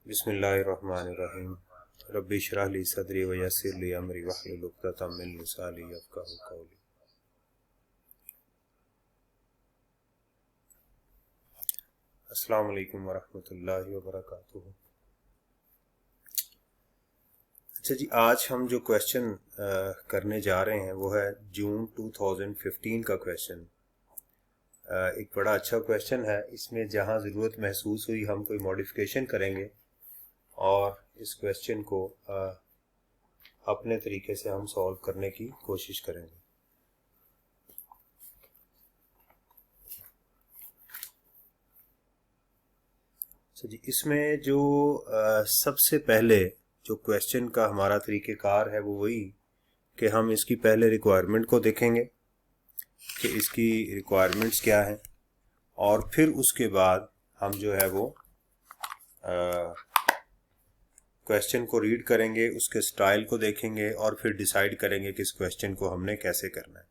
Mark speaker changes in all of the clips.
Speaker 1: बिस्मिल्लाहिर्रहमानिर्रहीम। रब्बि इश्रह ली सदरी व यस्सिर ली अमरी वहलुल उक़दतम मिन लिसानी यफ़क़हू क़ौली। अस्सलामु अलैकुम वरहमतुल्लाहि वबरकातुहू। अच्छा जी, आज हम जो क्वेश्चन करने जा रहे हैं वो है जून 2015 का क्वेश्चन। एक बड़ा अच्छा क्वेश्चन है। इसमें जहां ज़रूरत महसूस हुई हम कोई मॉडिफिकेशन करेंगे और इस क्वेश्चन को अपने तरीके से हम सॉल्व करने की कोशिश करेंगे। अच्छा जी, इसमें जो सबसे पहले जो क्वेश्चन का हमारा तरीक़ेकार है वो वही कि हम इसकी पहले रिक्वायरमेंट को देखेंगे कि इसकी रिक्वायरमेंट्स क्या हैं, और फिर उसके बाद हम जो है वो क्वेश्चन को रीड करेंगे, उसके स्टाइल को देखेंगे और फिर डिसाइड करेंगे कि इस क्वेश्चन को हमने कैसे करना है।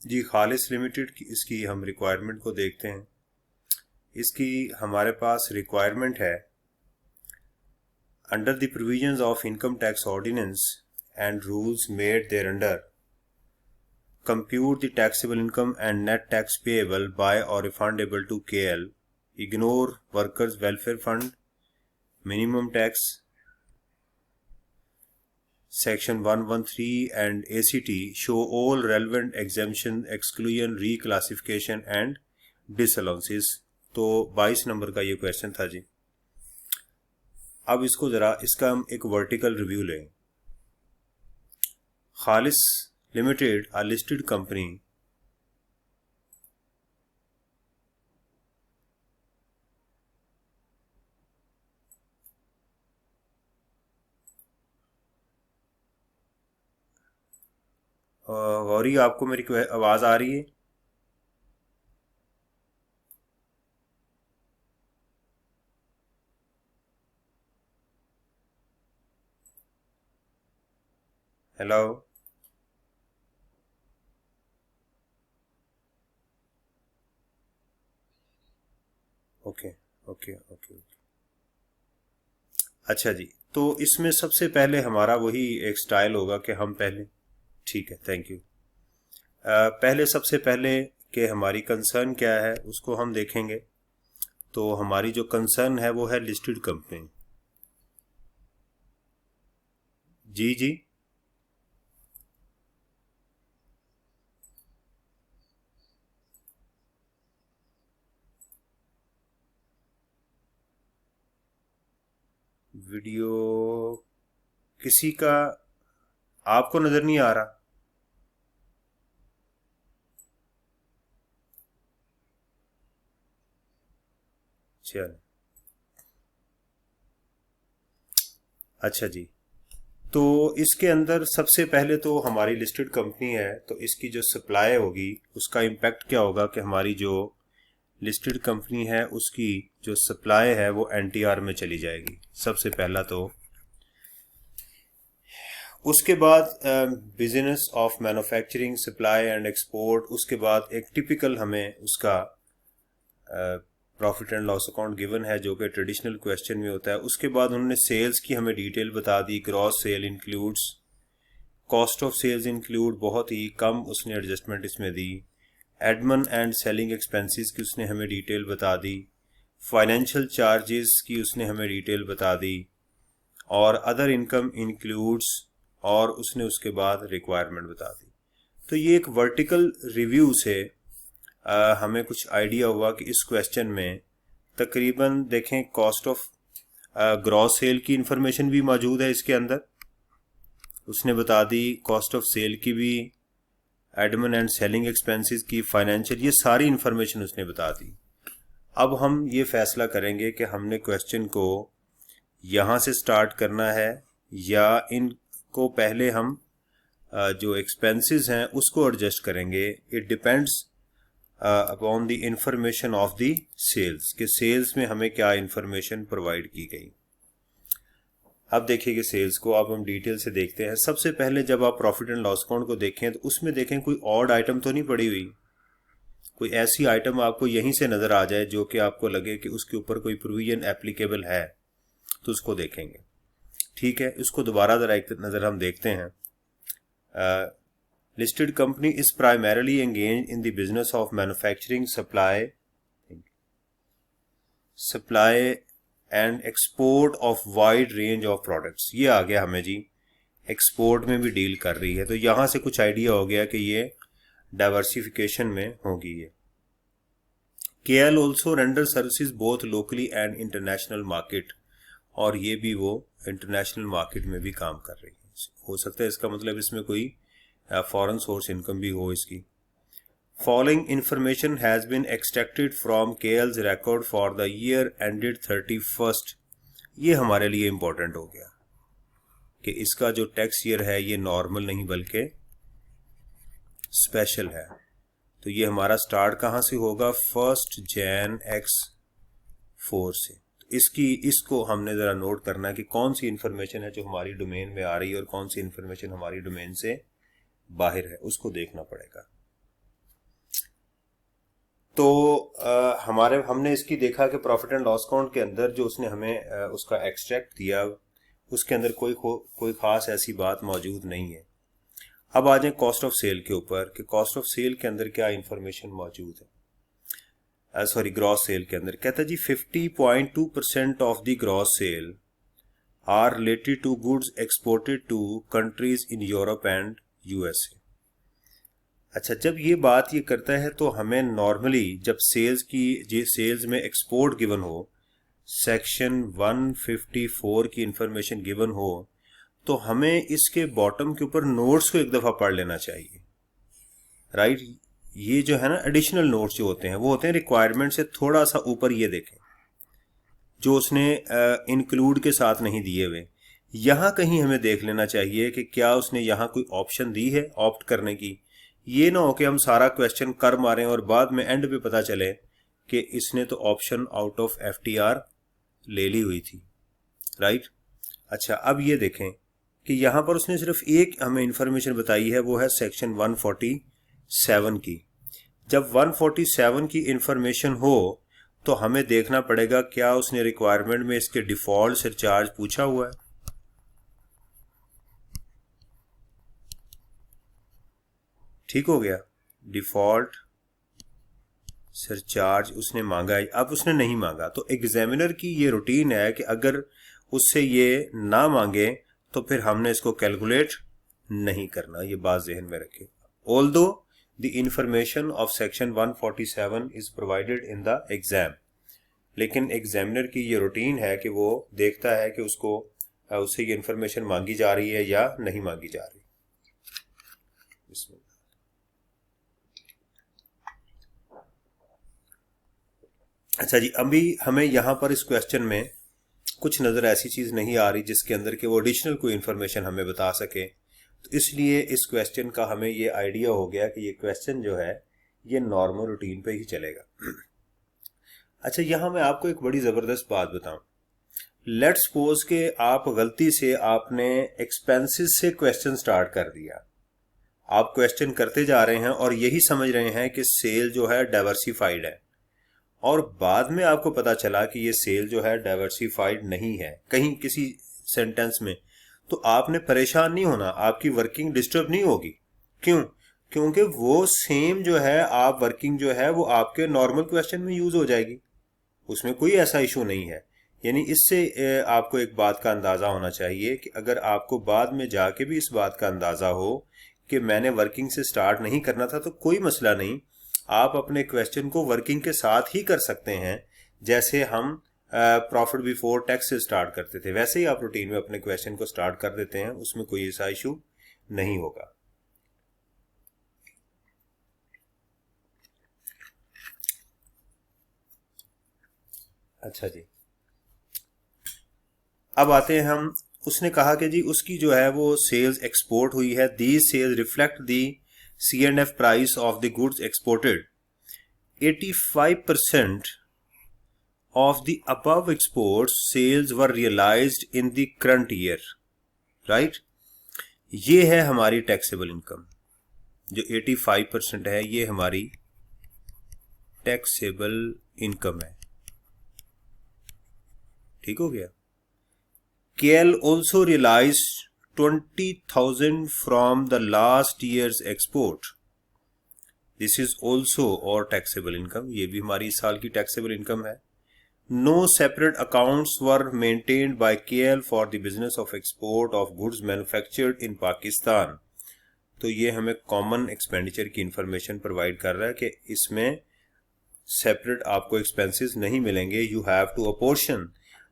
Speaker 1: जी, खालिस लिमिटेड की इसकी हम रिक्वायरमेंट को देखते हैं। इसकी हमारे पास रिक्वायरमेंट है, under the provisions of income tax ordinance and rules made thereunder, compute the taxable income and net tax payable by or refundable to KL, ignore workers welfare fund, minimum tax, section 113 and ACT, show all relevant exemption, exclusion, reclassification and disallowances। तो 22 number का ये question था जी। अब इसको जरा इसका हम एक वर्टिकल रिव्यू लें। Khalis limited a listed company Gauri, आपको मेरी आवाज आ रही है? Hello, okay okay okay. अच्छा जी, तो इसमें सबसे पहले हमारा वही एक स्टाइल होगा कि हम पहले, ठीक है, थैंक यू। पहले सबसे पहले कि हमारी कंसर्न क्या है उसको हम देखेंगे। तो हमारी जो कंसर्न है वो है लिस्टेड कंपनी। जी जी, वीडियो किसी का आपको नजर नहीं आ रहा? चल, अच्छा जी, तो इसके अंदर सबसे पहले तो हमारी लिस्टेड कंपनी है, तो इसकी जो सप्लाई होगी उसका इम्पैक्ट क्या होगा कि हमारी जो लिस्टेड कंपनी है उसकी जो सप्लाई है वो एनटीआर में चली जाएगी, सबसे पहला तो। उसके बाद business of manufacturing, supply and export. उसके बाद एक टिपिकल हमें उसका profit and loss account given है जो कि ट्रेडिशनल क्वेश्चन में होता है। उसके बाद उन्होंने सेल्स की हमें डिटेल बता दी, gross sale includes, cost of sales include, बहुत ही कम उसने एडजस्टमेंट इसमें दी। एडमिन एंड सेलिंग एक्सपेंसेस की उसने हमें डिटेल बता दी, फाइनेंशियल चार्जेस की उसने हमें डिटेल बता दी, और अदर इनकम इंक्लूड्स, और उसने उसके बाद रिक्वायरमेंट बता दी। तो ये एक वर्टिकल रिव्यू से हमें कुछ आइडिया हुआ कि इस क्वेश्चन में तकरीबन देखें कॉस्ट ऑफ ग्रॉस सेल की इंफॉर्मेशन भी मौजूद है इसके अंदर, उसने बता दी, कॉस्ट ऑफ सेल की भी, एडमिन एंड सेलिंग एक्सपेंसेस की, फाइनेंशियल, ये सारी इंफॉर्मेशन उसने बता दी। अब हम ये फैसला करेंगे कि हमने क्वेश्चन को यहाँ से स्टार्ट करना है या इनको पहले हम जो एक्सपेंसेस हैं उसको एडजस्ट करेंगे। It depends upon the information of the sales, के सेल्स में हमें क्या इंफॉर्मेशन प्रोवाइड की गई। अब देखिए कि सेल्स को अब हम डिटेल से देखते हैं। सबसे पहले जब आप प्रॉफिट एंड लॉस अकाउंट को देखें तो उसमें देखें कोई ऑड आइटम तो नहीं पड़ी हुई, कोई ऐसी आइटम आपको यहीं से नज़र आ जाए जो कि आपको लगे कि उसके ऊपर कोई प्रोविजन एप्लीकेबल है, तो उसको देखेंगे। ठीक है, इसको दोबारा ज़रा एक नज़र हम देखते हैं। Listed company is primarily engage in the business of manufacturing, supply and export of wide range of products. ये आ गया हमें जी, एक्सपोर्ट में भी डील कर रही है, तो यहाँ से कुछ आइडिया हो गया कि ये डाइवर्सिफिकेशन में होगी। ये KL also render services both locally and international market, और ये भी वो इंटरनेशनल मार्केट में भी काम कर रही है। हो सकता है इसका मतलब इसमें कोई फॉरेन सोर्स इनकम भी हो इसकी। Following information has been extracted from KL's record for the year ended 31st। ये हमारे लिए इंपॉर्टेंट हो गया कि इसका जो टैक्स ईयर है ये नॉर्मल नहीं बल्कि स्पेशल है। तो ये हमारा स्टार्ट कहाँ से होगा, 1 Jan X4 से। तो इसको हमने ज़रा नोट करना कि कौन सी इन्फॉर्मेशन है जो हमारी डोमेन में आ रही है और कौन सी इन्फॉर्मेशन हमारी डोमेन से बाहर है, उसको देखना पड़ेगा। तो हमने इसकी देखा कि प्रॉफिट एंड लॉस अकाउंट के अंदर जो उसने हमें उसका एक्सट्रैक्ट दिया, उसके अंदर कोई खास ऐसी बात मौजूद नहीं है। अब आ जाए कॉस्ट ऑफ सेल के ऊपर कि कॉस्ट ऑफ सेल के अंदर क्या इंफॉर्मेशन मौजूद है। सॉरी, ग्रॉस सेल के अंदर कहता है जी 50.2% of the gross sale are related to goods exported to countries in Europe and USA। अच्छा, जब ये बात ये करता है तो हमें नॉर्मली जब सेल्स में एक्सपोर्ट गिवन हो, सेक्शन 154 की इंफॉर्मेशन गिवन हो, तो हमें इसके बॉटम के ऊपर नोट्स को एक दफ़ा पढ़ लेना चाहिए, राइट। ये जो है ना एडिशनल नोट्स जो होते हैं वो होते हैं रिक्वायरमेंट से थोड़ा सा ऊपर, ये देखें जो उसने इंक्लूड के साथ नहीं दिए हुए। यहाँ कहीं हमें देख लेना चाहिए कि क्या उसने यहाँ कोई ऑप्शन दी है ऑप्ट करने की। ये ना हो कि हम सारा क्वेश्चन कर मारें और बाद में एंड पे पता चले कि इसने तो ऑप्शन आउट ऑफ FTR ले ली हुई थी, राइट। अच्छा, अब ये देखें कि यहाँ पर उसने सिर्फ एक हमें इंफॉर्मेशन बताई है, वो है सेक्शन 147 की। जब 147 की इंफॉर्मेशन हो तो हमें देखना पड़ेगा क्या उसने रिक्वायरमेंट में इसके डिफॉल्ट सरचार्ज पूछा हुआ है। ठीक हो गया, डिफॉल्ट सरचार्ज उसने मांगा है। अब उसने नहीं मांगा तो एग्जामिनर की ये रूटीन है कि अगर उससे ये ना मांगे तो फिर हमने इसको कैलकुलेट नहीं करना, ये बात जहन में रखें। Although the information of section 147 is provided in the exam, लेकिन एग्जामिनर की ये रूटीन है कि वो देखता है कि उससे ये इंफॉर्मेशन मांगी जा रही है या नहीं मांगी जा रही। अच्छा जी, अभी हमें यहाँ पर इस क्वेश्चन में कुछ नज़र ऐसी चीज़ नहीं आ रही जिसके अंदर कि वो एडिशनल कोई इन्फॉर्मेशन हमें बता सके, तो इसलिए इस क्वेश्चन का हमें ये आइडिया हो गया कि ये क्वेश्चन जो है ये नॉर्मल रूटीन पे ही चलेगा। अच्छा, यहाँ मैं आपको एक बड़ी ज़बरदस्त बात बताऊं। लेट्स सपोज के आप गलती से आपने एक्सपेंसेस से क्वेश्चन स्टार्ट कर दिया, आप क्वेश्चन करते जा रहे हैं और यही समझ रहे हैं कि सेल जो है डाइवर्सिफाइड है, और बाद में आपको पता चला कि ये सेल जो है डाइवर्सिफाइड नहीं है कहीं किसी सेंटेंस में, तो आपने परेशान नहीं होना, आपकी वर्किंग डिस्टर्ब नहीं होगी। क्यों? क्योंकि वो सेम जो है आप वर्किंग जो है वो आपके नॉर्मल क्वेश्चन में यूज हो जाएगी, उसमें कोई ऐसा इशू नहीं है। यानी इससे आपको एक बात का अंदाजा होना चाहिए कि अगर आपको बाद में जाके भी इस बात का अंदाजा हो कि मैंने वर्किंग से स्टार्ट नहीं करना था, तो कोई मसला नहीं, आप अपने क्वेश्चन को वर्किंग के साथ ही कर सकते हैं। जैसे हम प्रॉफिट बिफोर टैक्स से स्टार्ट करते थे, वैसे ही आप रूटीन में अपने क्वेश्चन को स्टार्ट कर देते हैं, उसमें कोई ऐसा इशू नहीं होगा। अच्छा जी, अब आते हैं हम, उसने कहा कि जी उसकी जो है वो सेल्स एक्सपोर्ट हुई है, these cells reflect the C&F price of the goods exported. 85% of the above exports sales were realized in the current year, right? ये है हमारी टैक्सेबल इनकम, जो 85% है, ये हमारी टैक्सेबल इनकम है। ठीक हो गया। KL also realized 20,000 from the last year's export. This is also और taxable income, ये भी हमारी इस साल की taxable income है। No separate accounts were maintained by KL for the business of export of goods manufactured in Pakistan. तो ये हमें कॉमन एक्सपेंडिचर की इंफॉर्मेशन प्रोवाइड कर रहा है कि इसमें सेपरेट आपको एक्सपेंसेस नहीं मिलेंगे। You have to apportion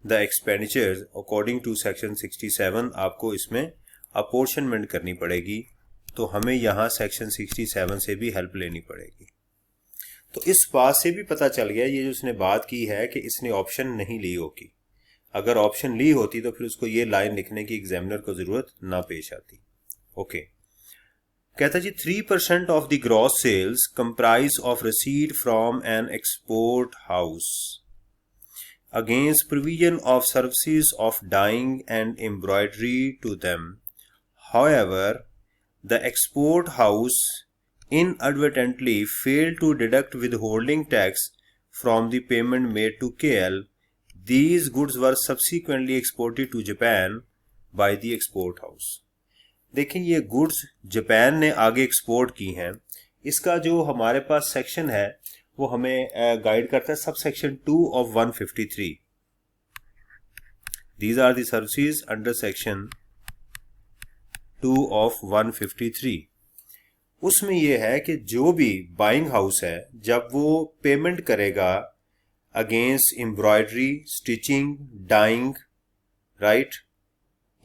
Speaker 1: the expenditures according to section 67, आपको इसमें अपोर्शनमेंट करनी पड़ेगी। तो हमें यहाँ सेक्शन 67 से भी हेल्प लेनी पड़ेगी। तो इस बात से भी पता चल गया ये जो उसने बात की है कि इसने ऑप्शन नहीं ली होगी। अगर ऑप्शन ली होती तो फिर उसको ये लाइन लिखने की एग्जामिनर को जरूरत ना पेश आती। ओके, कहता जी 3% of the gross sales comprise of receipt from an export house against provision of services of dyeing and embroidery to them. However the export house inadvertently failed to deduct withholding tax from the payment made to KL. These goods were subsequently exported to Japan by the export house. देखिए ये goods Japan ने आगे export की हैं। इसका जो हमारे पास section है वो हमें गाइड करता है sub section 2 of 153। These are the services under section 2 of 153। उसमें यह है कि जो भी बाइंग हाउस है जब वो पेमेंट करेगा against embroidery, stitching, dyeing, right,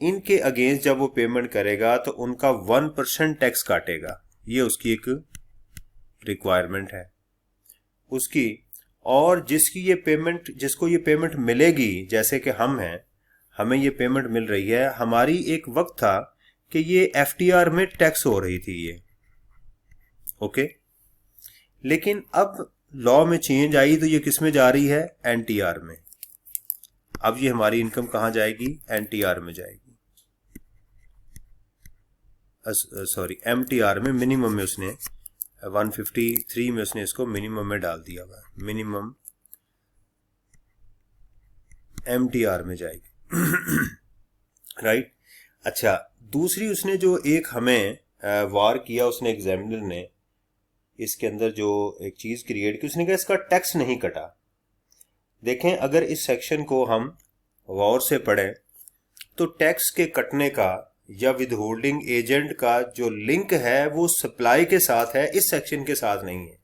Speaker 1: इनके अगेंस्ट जब वो पेमेंट करेगा तो उनका 1% टैक्स काटेगा। ये उसकी एक रिक्वायरमेंट है उसकी। और जिसको ये पेमेंट मिलेगी, जैसे कि हम हैं, हमें ये पेमेंट मिल रही है। हमारी एक वक्त था कि ये FTR में टैक्स हो रही थी ये, ओके लेकिन अब लॉ में चेंज आई तो ये किस में जा रही है? NTR में। अब ये हमारी इनकम कहां जाएगी? NTR में जाएगी, सॉरी MTR में। मिनिमम में उसने 153 में उसने इसको मिनिमम में डाल दिया हुआ, मिनिमम MTR में जाएगी राइट। अच्छा, दूसरी उसने जो एक हमें वार किया उसने एग्जामिनर ने, इसके अंदर जो एक चीज क्रिएट की, उसने कहा इसका टैक्स नहीं कटा। देखें, अगर इस सेक्शन को हम गौर से पढ़ें तो टैक्स के कटने का या विदहोल्डिंग एजेंट का जो लिंक है वो सप्लाई के साथ है, इस सेक्शन के साथ नहीं है।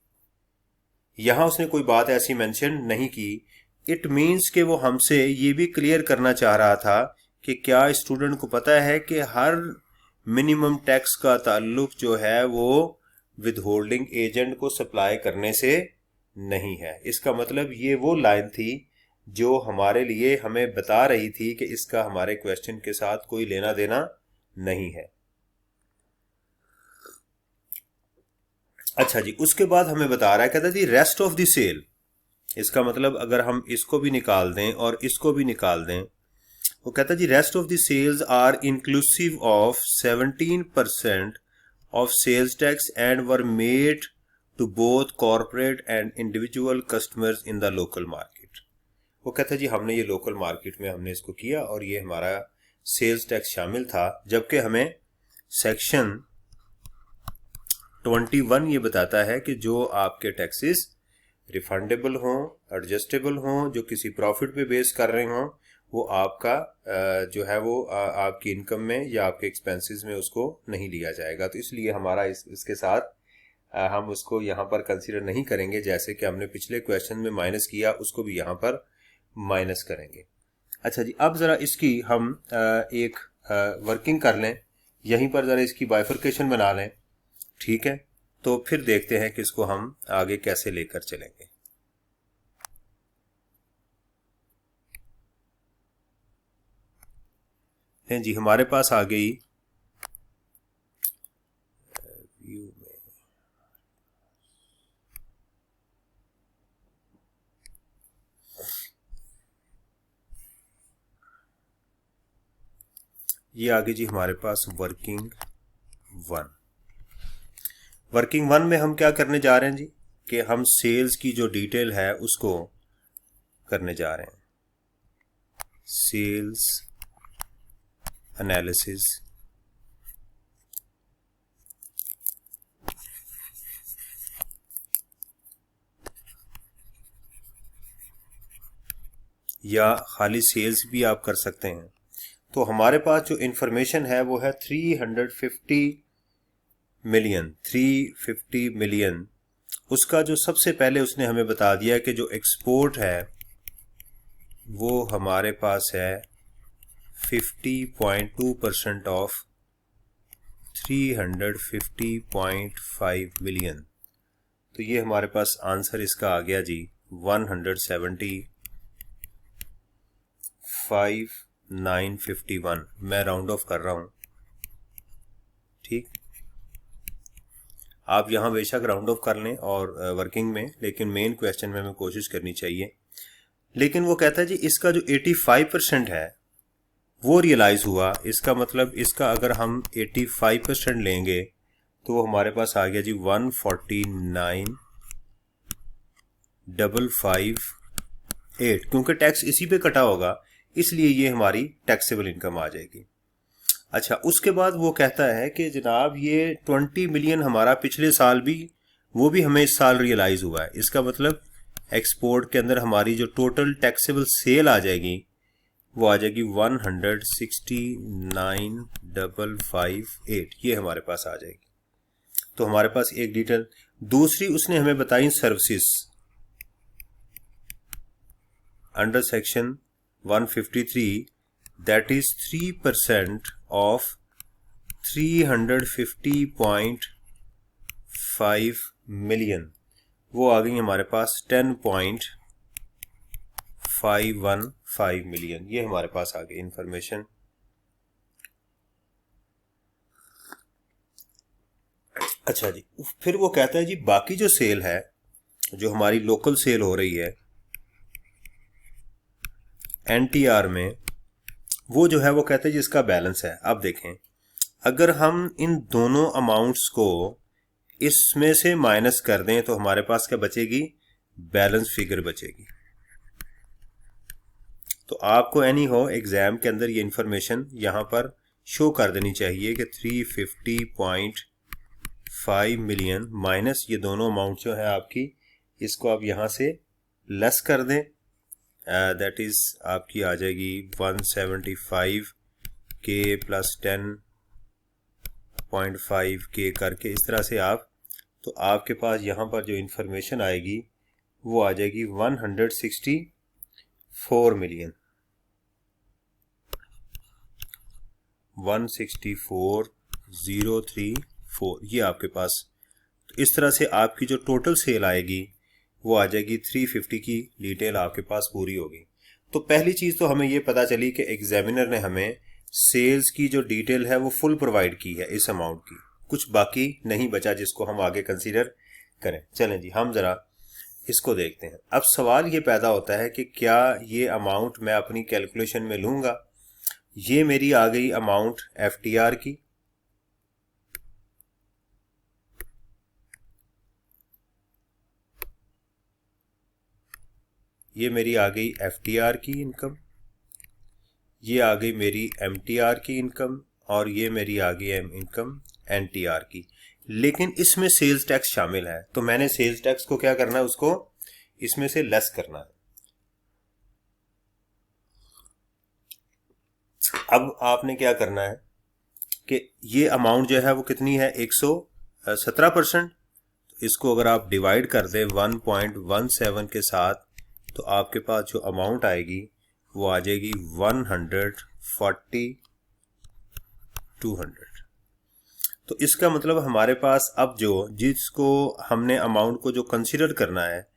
Speaker 1: यहां उसने कोई बात ऐसी मेंशन नहीं की। इट मींस कि वो हमसे ये भी क्लियर करना चाह रहा था कि क्या स्टूडेंट को पता है कि हर मिनिमम टैक्स का ताल्लुक जो है वो विदहोल्डिंग एजेंट को सप्लाई करने से नहीं है। इसका मतलब ये वो लाइन थी जो हमारे लिए हमें बता रही थी कि इसका हमारे क्वेश्चन के साथ कोई लेना देना नहीं है। अच्छा जी, उसके बाद हमें बता रहा है, कहता थी रेस्ट ऑफ द सेल। इसका मतलब अगर हम इसको भी निकाल दें और इसको भी निकाल दें, वो कहता जी rest of the sales are inclusive of 17% of sales tax and were made to both corporate and individual customers in the local market। वो कहता है जी हमने ये लोकल मार्केट में हमने इसको किया और ये हमारा सेल्स टैक्स शामिल था, जबकि हमें सेक्शन 21 ये बताता है कि जो आपके टैक्सेस रिफंडेबल हों, एडजस्टेबल हों, जो किसी प्रॉफिट पे बेस कर रहे हों, वो आपका जो है वो आपकी इनकम में या आपके एक्सपेंसेस में उसको नहीं लिया जाएगा। तो इसलिए हमारा इसके साथ हम उसको यहाँ पर कंसीडर नहीं करेंगे। जैसे कि हमने पिछले क्वेश्चन में माइनस किया, उसको भी यहाँ पर माइनस करेंगे। अच्छा जी, अब ज़रा इसकी हम एक वर्किंग कर लें, यहीं पर ज़रा इसकी बाइफर्केशन बना लें, ठीक है? तो फिर देखते हैं कि इसको हम आगे कैसे लेकर चलेंगे। जी, हमारे पास आ गई व्यू में ये आ गई जी हमारे पास वर्किंग 1। वर्किंग 1 में हम क्या करने जा रहे हैं जी? कि हम सेल्स की जो डिटेल है उसको करने जा रहे हैं। सेल्स एनालिसिस या खाली सेल्स भी आप कर सकते हैं। तो हमारे पास जो इंफॉर्मेशन है वो है 350 मिलियन। उसका जो सबसे पहले उसने हमें बता दिया कि जो एक्सपोर्ट है वो हमारे पास है 50.2% ऑफ 350.5 मिलियन। तो ये हमारे पास आंसर इसका आ गया जी 175,951। मैं राउंड ऑफ कर रहा हूं, ठीक। आप यहां बेशक राउंड ऑफ कर लें और वर्किंग में, लेकिन मेन क्वेश्चन में हमें कोशिश करनी चाहिए। लेकिन वो कहता है जी इसका जो 85% है वो रियलाइज हुआ। इसका मतलब इसका अगर हम 85% लेंगे तो वो हमारे पास आ गया जी 149,558। क्योंकि टैक्स इसी पे कटा होगा इसलिए ये हमारी टैक्सेबल इनकम आ जाएगी। अच्छा, उसके बाद वो कहता है कि जनाब ये 20 मिलियन हमारा पिछले साल भी, वो भी हमें इस साल रियलाइज हुआ है। इसका मतलब एक्सपोर्ट के अंदर हमारी जो टोटल टैक्सेबल सेल आ जाएगी वो आ जाएगी 169,558। ये हमारे पास आ जाएगी। तो हमारे पास एक डिटेल। दूसरी उसने हमें बताई services under section 153, that is 3% of 350.5 million. वो आ गई हमारे पास 10.515 मिलियन। ये हमारे पास आ गई इंफॉर्मेशन। अच्छा जी, फिर वो कहता है जी बाकी जो सेल है, जो हमारी लोकल सेल हो रही है एनटीआर में, वो जो है वो कहते हैं जिसका बैलेंस है। अब देखें, अगर हम इन दोनों अमाउंट्स को इसमें से माइनस कर दें तो हमारे पास क्या बचेगी? बैलेंस फिगर बचेगी। तो आपको एनी हो एग्जाम के अंदर ये इंफॉर्मेशन यहां पर शो कर देनी चाहिए कि 350.5 मिलियन माइनस ये दोनों अमाउंट जो है आपकी, इसको आप यहां से लेस कर दें। दैट इज आपकी आ जाएगी 175 के प्लस 10.5 के करके, इस तरह से आप, तो आपके पास यहां पर जो इंफॉर्मेशन आएगी वो आ जाएगी 164 मिलियन, 164,034। ये आपके पास, तो इस तरह से आपकी जो टोटल सेल आएगी वो आ जाएगी 350 की डिटेल आपके पास पूरी होगी। तो पहली चीज तो हमें ये पता चली कि एग्जामिनर ने हमें सेल्स की जो डिटेल है वो फुल प्रोवाइड की है इस अमाउंट की, कुछ बाकी नहीं बचा जिसको हम आगे कंसीडर करें। चलें जी, हम जरा इसको देखते हैं। अब सवाल ये पैदा होता है कि क्या ये अमाउंट मैं अपनी कैलकुलेशन में लूंगा? ये मेरी आ गई अमाउंट एफटीआर की, ये मेरी आ गई एफटीआर की इनकम, ये आ गई मेरी एमटीआर की इनकम, और ये मेरी आ गई इनकम एनटीआर की। लेकिन इसमें सेल्स टैक्स शामिल है, तो मैंने सेल्स टैक्स को क्या करना है, उसको इसमें से लेस करना है। अब आपने क्या करना है कि ये अमाउंट जो है वो कितनी है, 117%। इसको अगर आप डिवाइड कर दें 1.17 के साथ तो आपके पास जो अमाउंट आएगी वो आ जाएगी 140,200। तो इसका मतलब हमारे पास अब जो जिसको हमने अमाउंट को जो कंसीडर करना है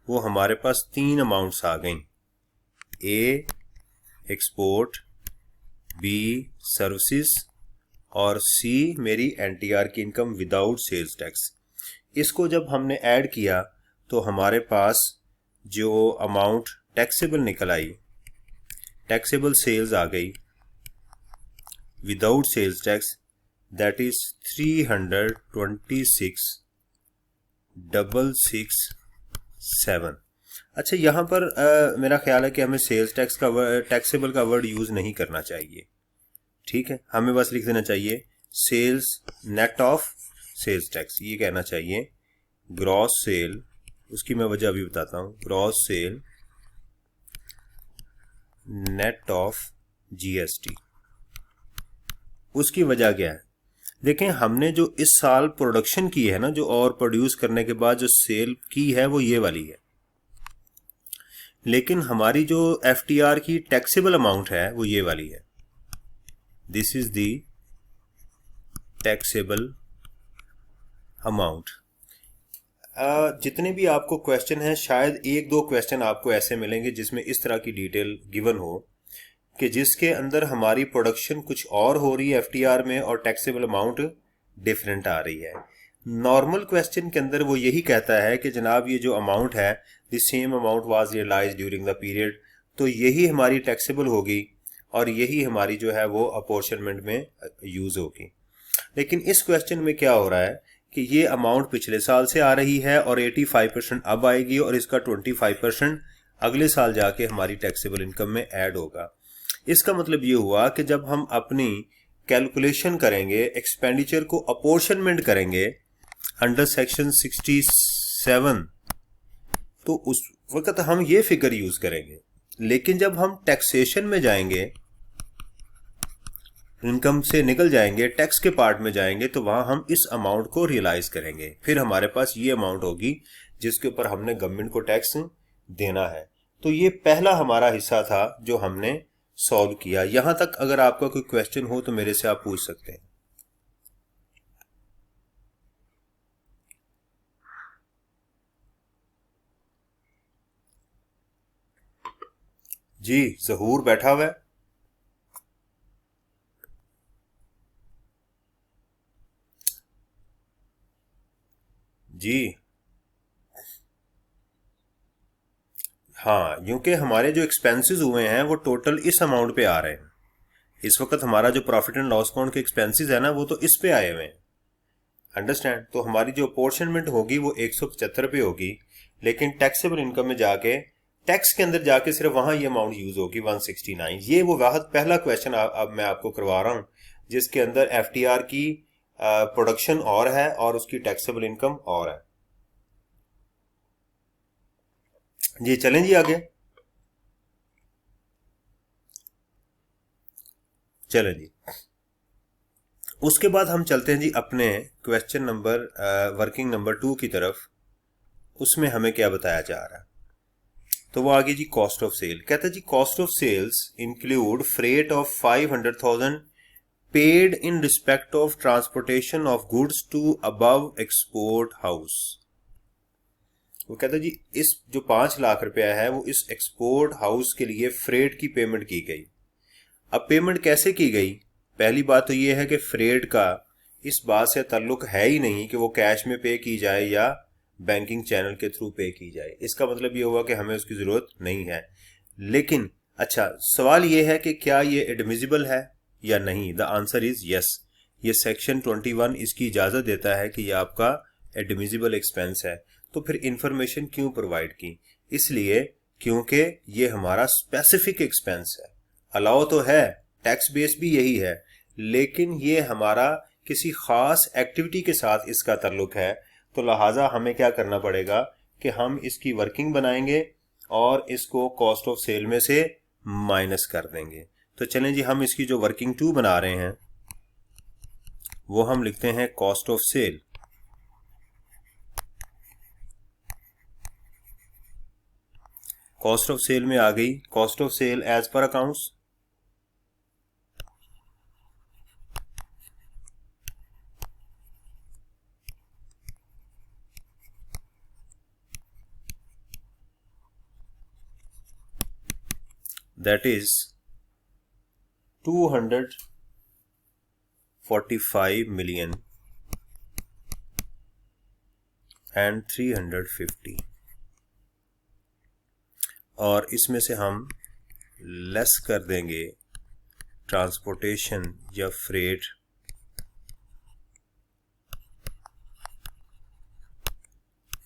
Speaker 1: वो हमारे पास तीन अमाउंट्स आ गई, ए एक्सपोर्ट, बी सर्विसेज, और सी मेरी एनटीआर की इनकम विदाउट सेल्स टैक्स। इसको जब हमने ऐड किया तो हमारे पास जो अमाउंट टैक्सेबल निकल आई, टैक्सेबल सेल्स आ गई without sales tax, that is 326 667। अच्छा, यहाँ पर मेरा ख्याल है कि हमें सेल्स टैक्स का टैक्सेबल का वर्ड यूज़ नहीं करना चाहिए। ठीक है, हमें बस लिख देना चाहिए sales net of sales tax, ये कहना चाहिए ग्रॉस सेल। उसकी मैं वजह अभी बताता हूँ। Gross sale net of GST. उसकी वजह क्या है? देखें, हमने जो इस साल प्रोडक्शन की है ना, जो और प्रोड्यूस करने के बाद जो सेल की है वो ये वाली है, लेकिन हमारी जो एफटीआर की टैक्सेबल अमाउंट है वो ये वाली है। This is the taxable amount. जितने भी आपको क्वेश्चन हैं, शायद एक दो क्वेश्चन आपको ऐसे मिलेंगे जिसमें इस तरह की डिटेल गिवन हो कि जिसके अंदर हमारी प्रोडक्शन कुछ और हो रही है एफटीआर में और टैक्सेबल अमाउंट डिफरेंट आ रही है। नॉर्मल क्वेश्चन के अंदर वो यही कहता है कि जनाब ये जो अमाउंट है, the same amount was realised during the period, तो यही हमारी टैक्सेबल होगी और यही हमारी जो है वो अपॉर्शनमेंट में यूज होगी। लेकिन इस क्वेश्चन में क्या हो रहा है कि ये अमाउंट पिछले साल से आ रही है और 85% अब आएगी और इसका 25% अगले साल जाके हमारी टैक्सेबल इनकम में ऐड होगा। इसका मतलब ये हुआ कि जब हम अपनी कैलकुलेशन करेंगे, एक्सपेंडिचर को अपॉर्शनमेंट करेंगे अंडर सेक्शन 67, तो उस वक्त हम ये फिगर यूज करेंगे। लेकिन जब हम टैक्सेशन में जाएंगे, इनकम से निकल जाएंगे, टैक्स के पार्ट में जाएंगे, तो वहां हम इस अमाउंट को रियलाइज करेंगे। फिर हमारे पास ये अमाउंट होगी जिसके ऊपर हमने गवर्नमेंट को टैक्स देना है। तो ये पहला हमारा हिस्सा था जो हमने सॉल्व किया। यहां तक अगर आपका कोई क्वेश्चन हो तो मेरे से आप पूछ सकते हैं। जी, जहूर बैठा हुआ है। जी हाँ, क्योंकि हमारे जो एक्सपेंसेस हुए हैं वो टोटल इस अमाउंट पे आ रहे हैं। इस वक्त हमारा जो प्रॉफिट एंड लॉस अकाउंट के एक्सपेंसेस है ना, वो तो इस पे आए हुए हैं। अंडरस्टैंड? तो हमारी जो अपॉर्शनमेंट होगी वो 175 पे होगी, लेकिन टैक्सेबल इनकम में जाके टैक्स के अंदर जाके सिर्फ वहां ये अमाउंट यूज होगी 169। ये वो वाहद पहला क्वेश्चन अब मैं आपको करवा रहा हूं जिसके अंदर एफटीआर की प्रोडक्शन और है और उसकी टैक्सेबल इनकम और है। जी चलें जी आगे। चलें जी, उसके बाद हम चलते हैं जी अपने क्वेश्चन नंबर वर्किंग नंबर 2 की तरफ। उसमें हमें क्या बताया जा रहा है? तो वो आगे जी कॉस्ट ऑफ सेल कहता है जी, cost of sales include freight of 500,000 paid in respect of transportation of goods to above export house. वो कहता है जी, इस जो 5 लाख रुपया है वो इस एक्सपोर्ट हाउस के लिए फ्रेट की पेमेंट की गई। अब पेमेंट कैसे की गई? पहली बात तो ये है कि फ्रेट का इस बात से ताल्लुक है ही नहीं कि वो कैश में पे की जाए या बैंकिंग चैनल के थ्रू पे की जाए। इसका मतलब ये हुआ कि हमें उसकी जरूरत नहीं है। लेकिन अच्छा, सवाल ये है कि क्या ये एडमिजिबल है या नहीं? The answer is yes. ये सेक्शन 21 इसकी इजाजत देता है कि ये आपका एडमिजिबल एक्सपेंस है। तो फिर इंफॉर्मेशन क्यों प्रोवाइड की? इसलिए क्योंकि ये हमारा स्पेसिफिक एक्सपेंस है। अलाउ तो है, टैक्स बेस भी यही है, लेकिन ये हमारा किसी खास एक्टिविटी के साथ इसका ताल्लुक है। तो लिहाजा हमें क्या करना पड़ेगा कि हम इसकी वर्किंग बनाएंगे और इसको कॉस्ट ऑफ सेल में से माइनस कर देंगे। तो चलें जी, हम इसकी जो वर्किंग 2 बना रहे हैं वो हम लिखते हैं cost of sale. Cost of sale में आ गई cost of sale as per accounts. that is 245 million and 350, और इसमें से हम लेस कर देंगे ट्रांसपोर्टेशन या freight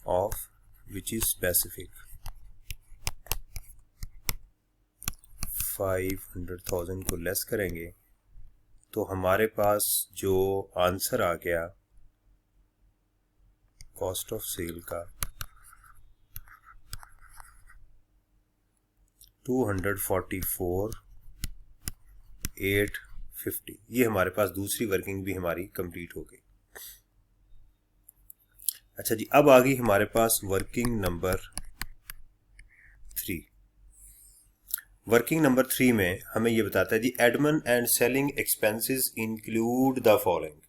Speaker 1: of which is specific 500,000 को लेस करेंगे तो हमारे पास जो आंसर आ गया कॉस्ट ऑफ सेल का 244,850, ये हमारे पास दूसरी वर्किंग भी हमारी कंप्लीट हो गई। अच्छा जी, अब आ गई हमारे पास वर्किंग नंबर 3। वर्किंग नंबर 3 में हमें ये बताता है जी admin and selling expenses include the following.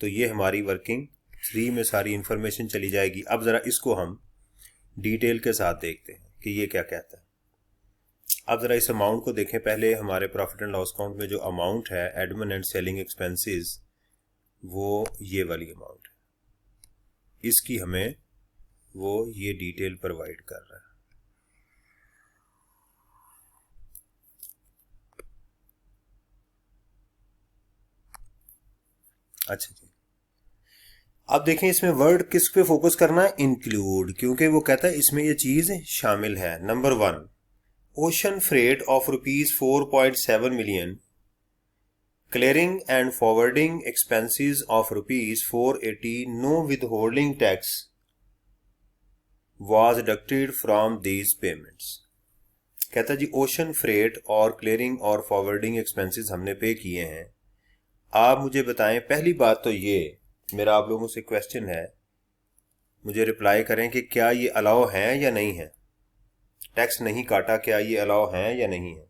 Speaker 1: तो ये हमारी वर्किंग 3 में सारी इंफॉर्मेशन चली जाएगी। अब जरा इसको हम डिटेल के साथ देखते हैं कि ये क्या कहता है। अब जरा इस अमाउंट को देखें। पहले हमारे प्रॉफिट एंड लॉस अकाउंट में जो अमाउंट है एडमिन एंड सेलिंग एक्सपेंसेस, वो ये वाली अमाउंट है, इसकी हमें वो ये डिटेल प्रोवाइड कर रहा है। अच्छा जी, अब देखें इसमें वर्ड किस पे फोकस करना है, इंक्लूड, क्योंकि वो कहता है इसमें ये चीज शामिल है। Number 1, ocean freight of ₹4.7 million, clearing and forwarding expenses of ₹480, no withholding tax was deducted from these payments. कहता जी ओशन फ्रेट और क्लियरिंग और फॉरवर्डिंग एक्सपेंसेस हमने पे किए हैं। आप मुझे बताएं, पहली बात तो ये मेरा आप लोगों से क्वेश्चन है, मुझे रिप्लाई करें कि क्या ये अलाउ है या नहीं है। टैक्स नहीं काटा, क्या ये अलाउ है या नहीं है।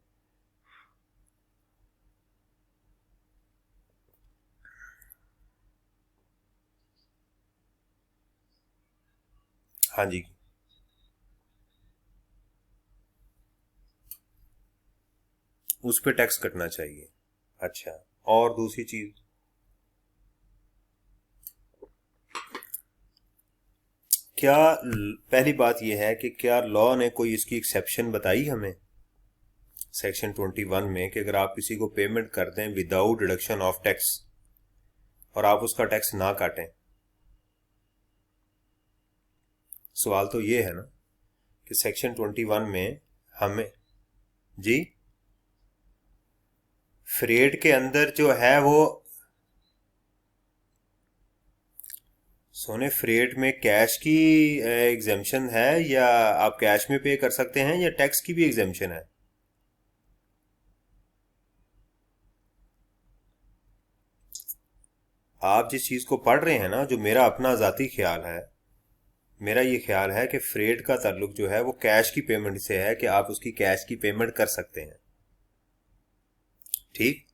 Speaker 1: हाँ जी, उस पे टैक्स कटना चाहिए। अच्छा, और दूसरी चीज, क्या पहली बात यह है कि क्या लॉ ने कोई इसकी एक्सेप्शन बताई हमें सेक्शन 21 में कि अगर आप किसी को पेमेंट कर दें विदाउट डिडक्शन ऑफ टैक्स और आप उसका टैक्स ना काटें। सवाल तो ये है ना कि सेक्शन 21 में हमें जी फ्रेट के अंदर जो है वो सोने फ्रेट में कैश की एग्जेम्पशन है, या आप कैश में पे कर सकते हैं, या टैक्स की भी एग्जेम्पशन है। आप जिस चीज को पढ़ रहे हैं ना, जो मेरा अपना ज़ाती ख्याल है, मेरा ये ख्याल है कि फ्रेट का ताल्लुक जो है वो कैश की पेमेंट से है कि आप उसकी कैश की पेमेंट कर सकते हैं। ठीक,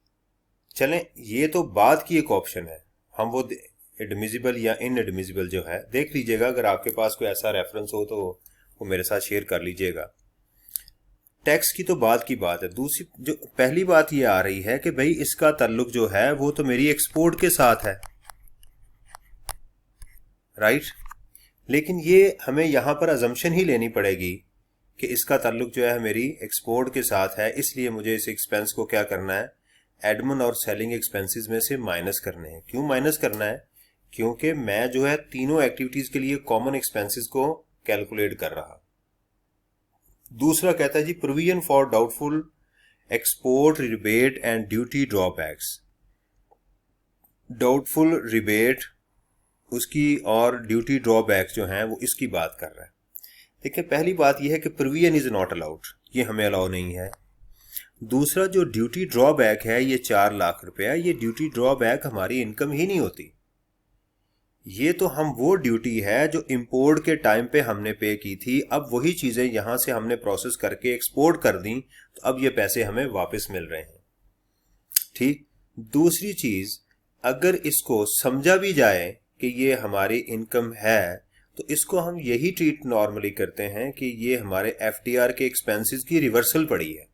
Speaker 1: चलें, ये तो बाद की एक ऑप्शन है, हम वो एडमिजिबल या इनएडमिजिबल जो है देख लीजिएगा। अगर आपके पास कोई ऐसा रेफरेंस हो तो वो मेरे साथ शेयर कर लीजिएगा। टैक्स की तो बात की बात है। दूसरी जो पहली बात ये आ रही है कि भाई इसका ताल्लुक जो है वो तो मेरी एक्सपोर्ट के साथ है, राइट। लेकिन ये हमें यहां पर अजम्पशन ही लेनी पड़ेगी कि इसका ताल्लुक जो है मेरी एक्सपोर्ट के साथ है, इसलिए मुझे इस एक्सपेंस को क्या करना है, एडमिन और सेलिंग एक्सपेंसेस में से माइनस करने हैं। क्यों माइनस करना है, क्योंकि मैं जो है तीनों एक्टिविटीज के लिए कॉमन एक्सपेंसेस को कैलकुलेट कर रहा। दूसरा कहता है जी provision for doubtful export rebate and duty drawbacks. Doubtful rebate उसकी और ड्यूटी ड्रॉबैक्स जो हैं वो इसकी बात कर रहा है। देखिए, पहली बात यह है कि प्रोविजन इज नॉट अलाउड, ये हमें अलाउ नहीं है। दूसरा जो ड्यूटी ड्रॉबैक है ये 4 लाख रुपया, ये ड्यूटी ड्रॉबैक हमारी इनकम ही नहीं होती। ये तो हम वो ड्यूटी है जो इंपोर्ट के टाइम पे हमने पे की थी, अब वही चीजें यहां से हमने प्रोसेस करके एक्सपोर्ट कर दी, तो अब ये पैसे हमें वापस मिल रहे हैं। ठीक, दूसरी चीज, अगर इसको समझा भी जाए कि ये हमारी इनकम है, तो इसको हम यही ट्रीट नॉर्मली करते हैं कि ये हमारे एफटीआर के एक्सपेंसेस की रिवर्सल पड़ी है,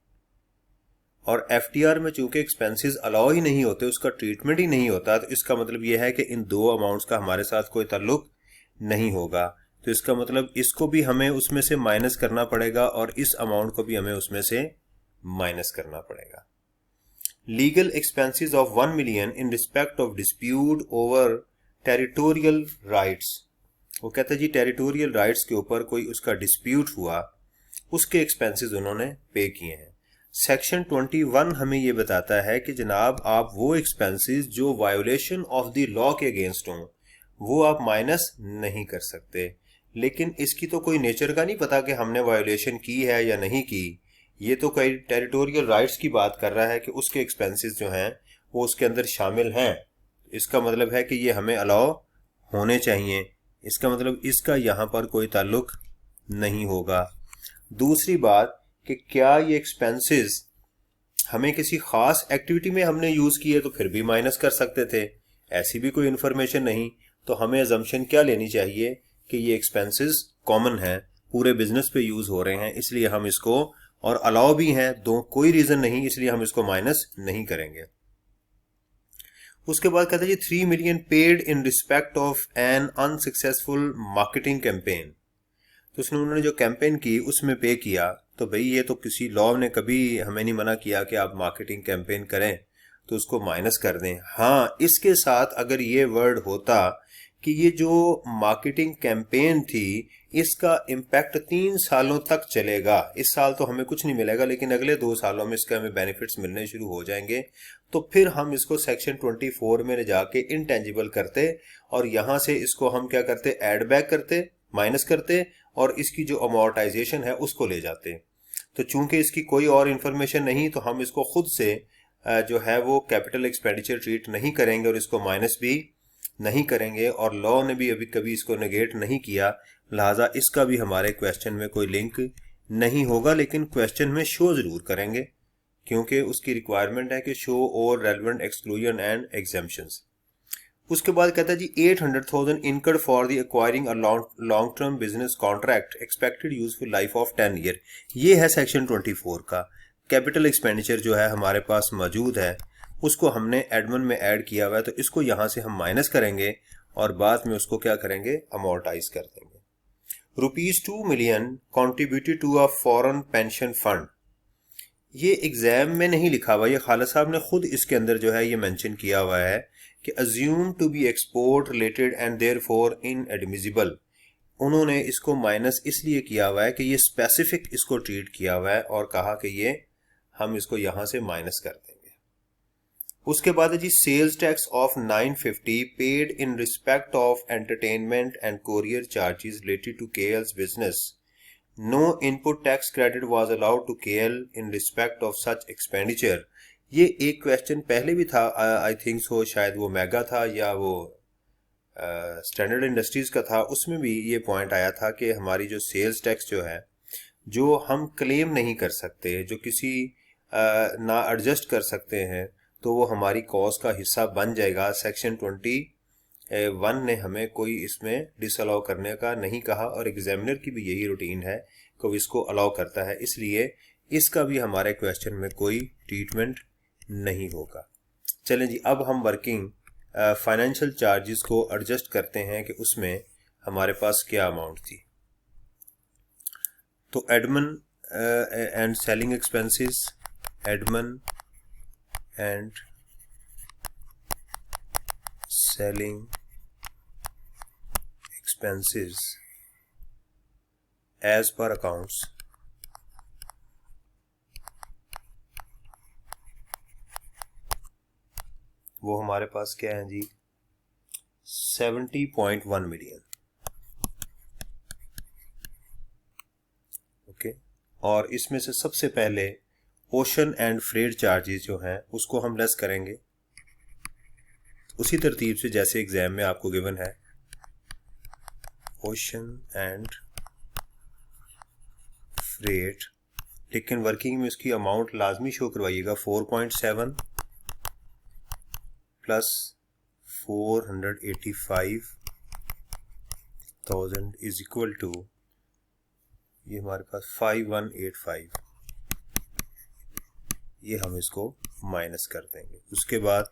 Speaker 1: और एफटीआर में चूंकि एक्सपेंसेस अलाउ ही नहीं होते, उसका ट्रीटमेंट ही नहीं होता, तो इसका मतलब यह है कि इन दो अमाउंट्स का हमारे साथ कोई ताल्लुक नहीं होगा। तो इसका मतलब इसको भी हमें उसमें से माइनस करना पड़ेगा और इस अमाउंट को भी हमें उसमें से माइनस करना पड़ेगा। Legal expenses of 1 million in respect of dispute over territorial rights वो कहता है जी टेरिटोरियल राइट्स के ऊपर कोई उसका डिस्प्यूट हुआ, उसके एक्सपेंसेस उन्होंने पे किए हैं। सेक्शन 21 हमें ये बताता है कि जनाब आप वो एक्सपेंसेस जो वायोलेशन ऑफ द लॉ के अगेंस्ट हों वो आप माइनस नहीं कर सकते। लेकिन इसकी तो कोई नेचर का नहीं पता कि हमने वायोलेशन की है या नहीं की। ये तो कोई टेरिटोरियल राइट्स की बात कर रहा है कि उसके एक्सपेंसेस जो हैं वो उसके अंदर शामिल हैं। इसका मतलब है कि ये हमें अलाउ होने चाहिए। इसका मतलब इसका यहाँ पर कोई ताल्लुक नहीं होगा। दूसरी बात कि क्या ये एक्सपेंसेस हमें किसी खास एक्टिविटी में हमने यूज किए तो फिर भी माइनस कर सकते थे, ऐसी भी कोई इन्फॉर्मेशन नहीं। तो हमें अजम्पशन क्या लेनी चाहिए कि ये एक्सपेंसेस कॉमन है, पूरे बिजनेस पे यूज हो रहे हैं, इसलिए हम इसको, और अलाउ भी हैं, दो कोई रीजन नहीं, इसलिए हम इसको माइनस नहीं करेंगे। उसके बाद कहते हैं जी 3 million paid in respect of an unsuccessful marketing campaign. तो उसने उन्होंने जो कैंपेन की उसमें पे किया। तो भाई ये तो किसी लॉ ने कभी हमें नहीं मना किया कि आप मार्केटिंग कैंपेन करें तो उसको माइनस कर दें। हाँ, इसके साथ अगर ये वर्ड होता कि ये जो मार्केटिंग कैंपेन थी इसका इम्पैक्ट 3 सालों तक चलेगा, इस साल तो हमें कुछ नहीं मिलेगा लेकिन अगले 2 सालों में इसके हमें बेनिफिट्स मिलने शुरू हो जाएंगे, तो फिर हम इसको सेक्शन 24 में ले जाके इनटेंजिबल करते और यहां से इसको हम क्या करते, ऐड बैक करते, माइनस करते और इसकी जो अमोर्टाइजेशन है उसको ले जाते। तो चूंकि इसकी कोई और इन्फॉर्मेशन नहीं तो हम इसको खुद से जो है वो कैपिटल एक्सपेंडिचर ट्रीट नहीं करेंगे और इसको माइनस भी नहीं करेंगे, और लॉ ने भी अभी कभी इसको नेगेट नहीं किया, लिहाजा इसका भी हमारे क्वेश्चन में कोई लिंक नहीं होगा। लेकिन क्वेश्चन में शो जरूर करेंगे क्योंकि उसकी रिक्वायरमेंट है कि शो और रेलेवेंट एक्सक्लूजन एंड एग्जेम्पशंस। उसके बाद कहता है जी 800,000 incurred for the acquiring a long term business contract expected useful life of 10 year. ये है सेक्शन 24 का कैपिटल एक्सपेंडिचर जो है हमारे पास मौजूद है, उसको हमने एडमन में ऐड किया हुआ है, तो इसको यहां से हम माइनस करेंगे और बाद में उसको क्या करेंगे, अमोर्टाइज कर देंगे। ₹2 million contributed to a foreign pension fund. ये एग्जाम में नहीं लिखा हुआ, ये खालिद साहब ने खुद इसके अंदर जो है ये मेंशन किया हुआ है कि assume to be export related and therefore inadmissible. उन्होंने इसको माइनस इसलिए किया हुआ है कि ये स्पेसिफिक इसको ट्रीट किया हुआ है और कहा कि ये हम इसको यहां से माइनस कर देंगे। उसके बाद है जी sales tax of 950 paid in respect of entertainment and courier charges related to KL's business. No input tax credit was allowed to KL in respect of such expenditure. ये एक क्वेश्चन पहले भी था, आई थिंक सो, शायद वो mega था या वो स्टैंडर्ड इंडस्ट्रीज का था, उसमें भी ये पॉइंट आया था कि हमारी जो सेल्स टैक्स जो है जो हम क्लेम नहीं कर सकते, जो किसी ना एडजस्ट कर सकते हैं, तो वो हमारी कॉस्ट का हिस्सा बन जाएगा। सेक्शन 21 ने हमें कोई इसमें डिसअलाउ करने का नहीं कहा और एग्जामिनर की भी यही रूटीन है कि वो इसको अलाउ करता है, इसलिए इसका भी हमारे क्वेश्चन में कोई ट्रीटमेंट नहीं होगा। चलें जी, अब हम वर्किंग फाइनेंशियल चार्जेस को एडजस्ट करते हैं कि उसमें हमारे पास क्या अमाउंट थी। तो admin and selling expenses, admin and selling expenses as per accounts, वो हमारे पास क्या है जी, 70.1 मिलियन। ओके, और इसमें से सबसे पहले ओशन एंड फ्रेट चार्जेस जो हैं उसको हम लेस करेंगे उसी तरतीब से जैसे एग्जाम में आपको गिवन है। ओशन एंड फ्रेट, लेकिन वर्किंग में उसकी अमाउंट लाजमी शो करवाइएगा। 4.7 प्लस 485,000 इज इक्वल टू, ये हमारे पास 5185, ये हम इसको माइनस कर देंगे। उसके बाद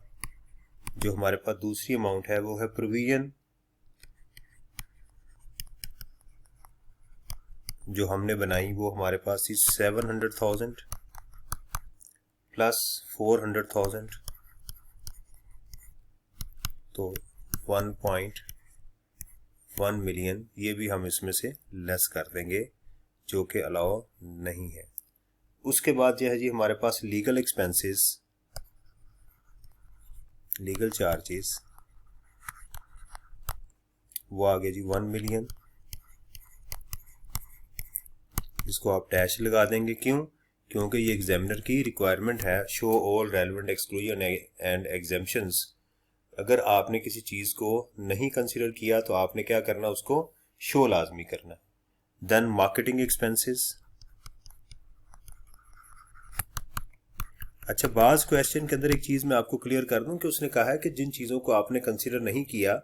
Speaker 1: जो हमारे पास दूसरी अमाउंट है वो है प्रोविजन, जो हमने बनाई वो हमारे पास 700,000 प्लस 400,000, तो 1.5 1 मिलियन, ये भी हम इसमें से लेस कर देंगे जो कि अलाउ नहीं है। उसके बाद जो है जी हमारे पास लीगल एक्सपेंसेस, लीगल चार्जेस, वो आ गया जी 1 मिलियन। इसको आप डैश लगा देंगे, क्यों? क्योंकि ये एग्जामिनर की रिक्वायरमेंट है, show all relevant exclusion and exemptions. अगर आपने किसी चीज़ को नहीं कंसिडर किया तो आपने क्या करना, उसको शो लाजमी करना। Then marketing expenses. अच्छा, बाज क्वेश्चन के अंदर एक चीज़ मैं आपको क्लियर कर दूं कि उसने कहा है कि जिन चीज़ों को आपने कंसिडर नहीं किया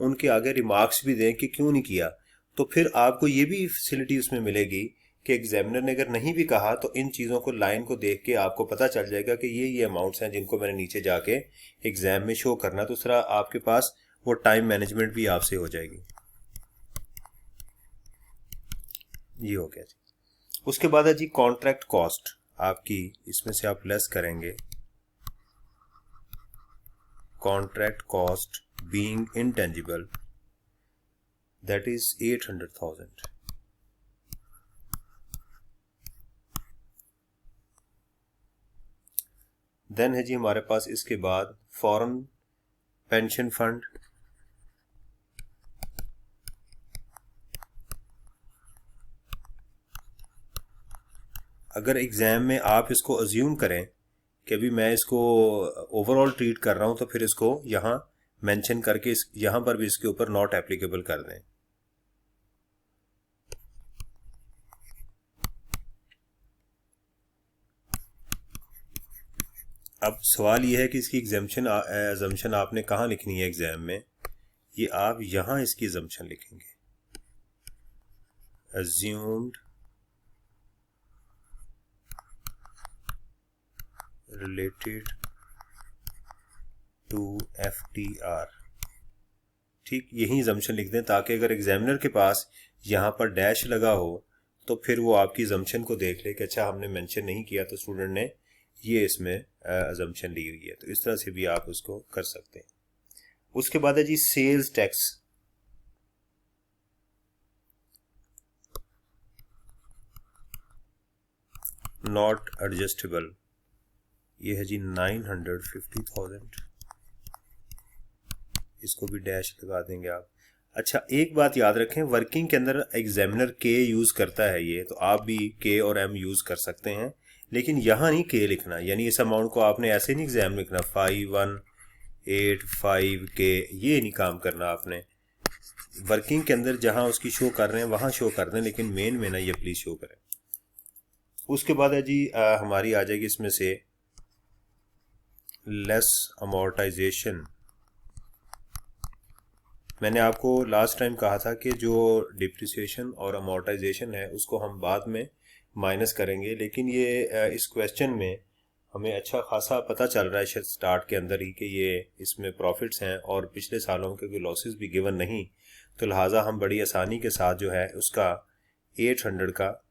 Speaker 1: उनके आगे रिमार्क्स भी दें कि क्यों नहीं किया। तो फिर आपको ये भी फैसिलिटी उसमें मिलेगी कि एग्जामिनर ने अगर नहीं भी कहा तो इन चीज़ों को, लाइन को देख के आपको पता चल जाएगा कि ये अमाउंट्स हैं जिनको मैंने नीचे जाके एग्जाम में शो करना। तो उस तरह आपके पास वो टाइम मैनेजमेंट भी आपसे हो जाएगी। ये हो गया जी। उसके बाद है जी कॉन्ट्रैक्ट कॉस्ट आपकी, इसमें से आप लेस करेंगे contract cost being intangible, that is 800,000। Then है जी हमारे पास इसके बाद फॉरेन पेंशन फंड, अगर एग्जाम में आप इसको अज्यूम करें कि अभी मैं इसको ओवरऑल ट्रीट कर रहा हूं तो फिर इसको यहां मेंशन करके यहां पर भी इसके ऊपर नॉट एप्लीकेबल कर दें। अब सवाल यह है कि इसकी एग्जम्पशन आपने कहाँ लिखनी है एग्जाम में, ये आप यहां इसकी एग्जम्पशन लिखेंगे, assumed related to FTR। ठीक, यही एग्जम्पशन लिख दें ताकि अगर एग्जामिनर के पास यहाँ पर डैश लगा हो तो फिर वो आपकी एग्जम्पशन को देख ले कि अच्छा हमने मेंशन नहीं किया तो स्टूडेंट ने ये इसमें एग्जम्पशन ली हुई है। तो इस तरह से भी आप उसको कर सकते हैं। उसके बाद है जी सेल्स टैक्स, नॉट एडजस्टेबल, ये है जी 950,000, इसको भी डैश लगा देंगे आप। अच्छा, एक बात याद रखें, वर्किंग के अंदर एग्जामिनर के यूज करता है ये, तो आप भी के और एम यूज कर सकते हैं, लेकिन यहाँ नहीं के लिखना, यानी इस अमाउंट को आपने ऐसे नहीं एग्जाम लिखना 5185 के, ये नहीं काम करना आपने। वर्किंग के अंदर जहां उसकी शो कर रहे हैं वहां शो कर दें, लेकिन मेन में ना ये प्लीज शो करें। उसके बाद है जी हमारी आ जाएगी इसमें से लेस अमोर्टाइजेशन। मैंने आपको लास्ट टाइम कहा था कि जो डिप्रिसिएशन और अमोर्टाइजेशन है उसको हम बाद में माइनस करेंगे, लेकिन ये इस क्वेश्चन में हमें अच्छा खासा पता चल रहा है स्टार्ट के अंदर ही कि ये इसमें प्रॉफिट्स हैं और पिछले सालों के कोई लॉसेस भी गिवन नहीं, तो लिहाजा हम बड़ी आसानी के साथ जो है उसका 800 का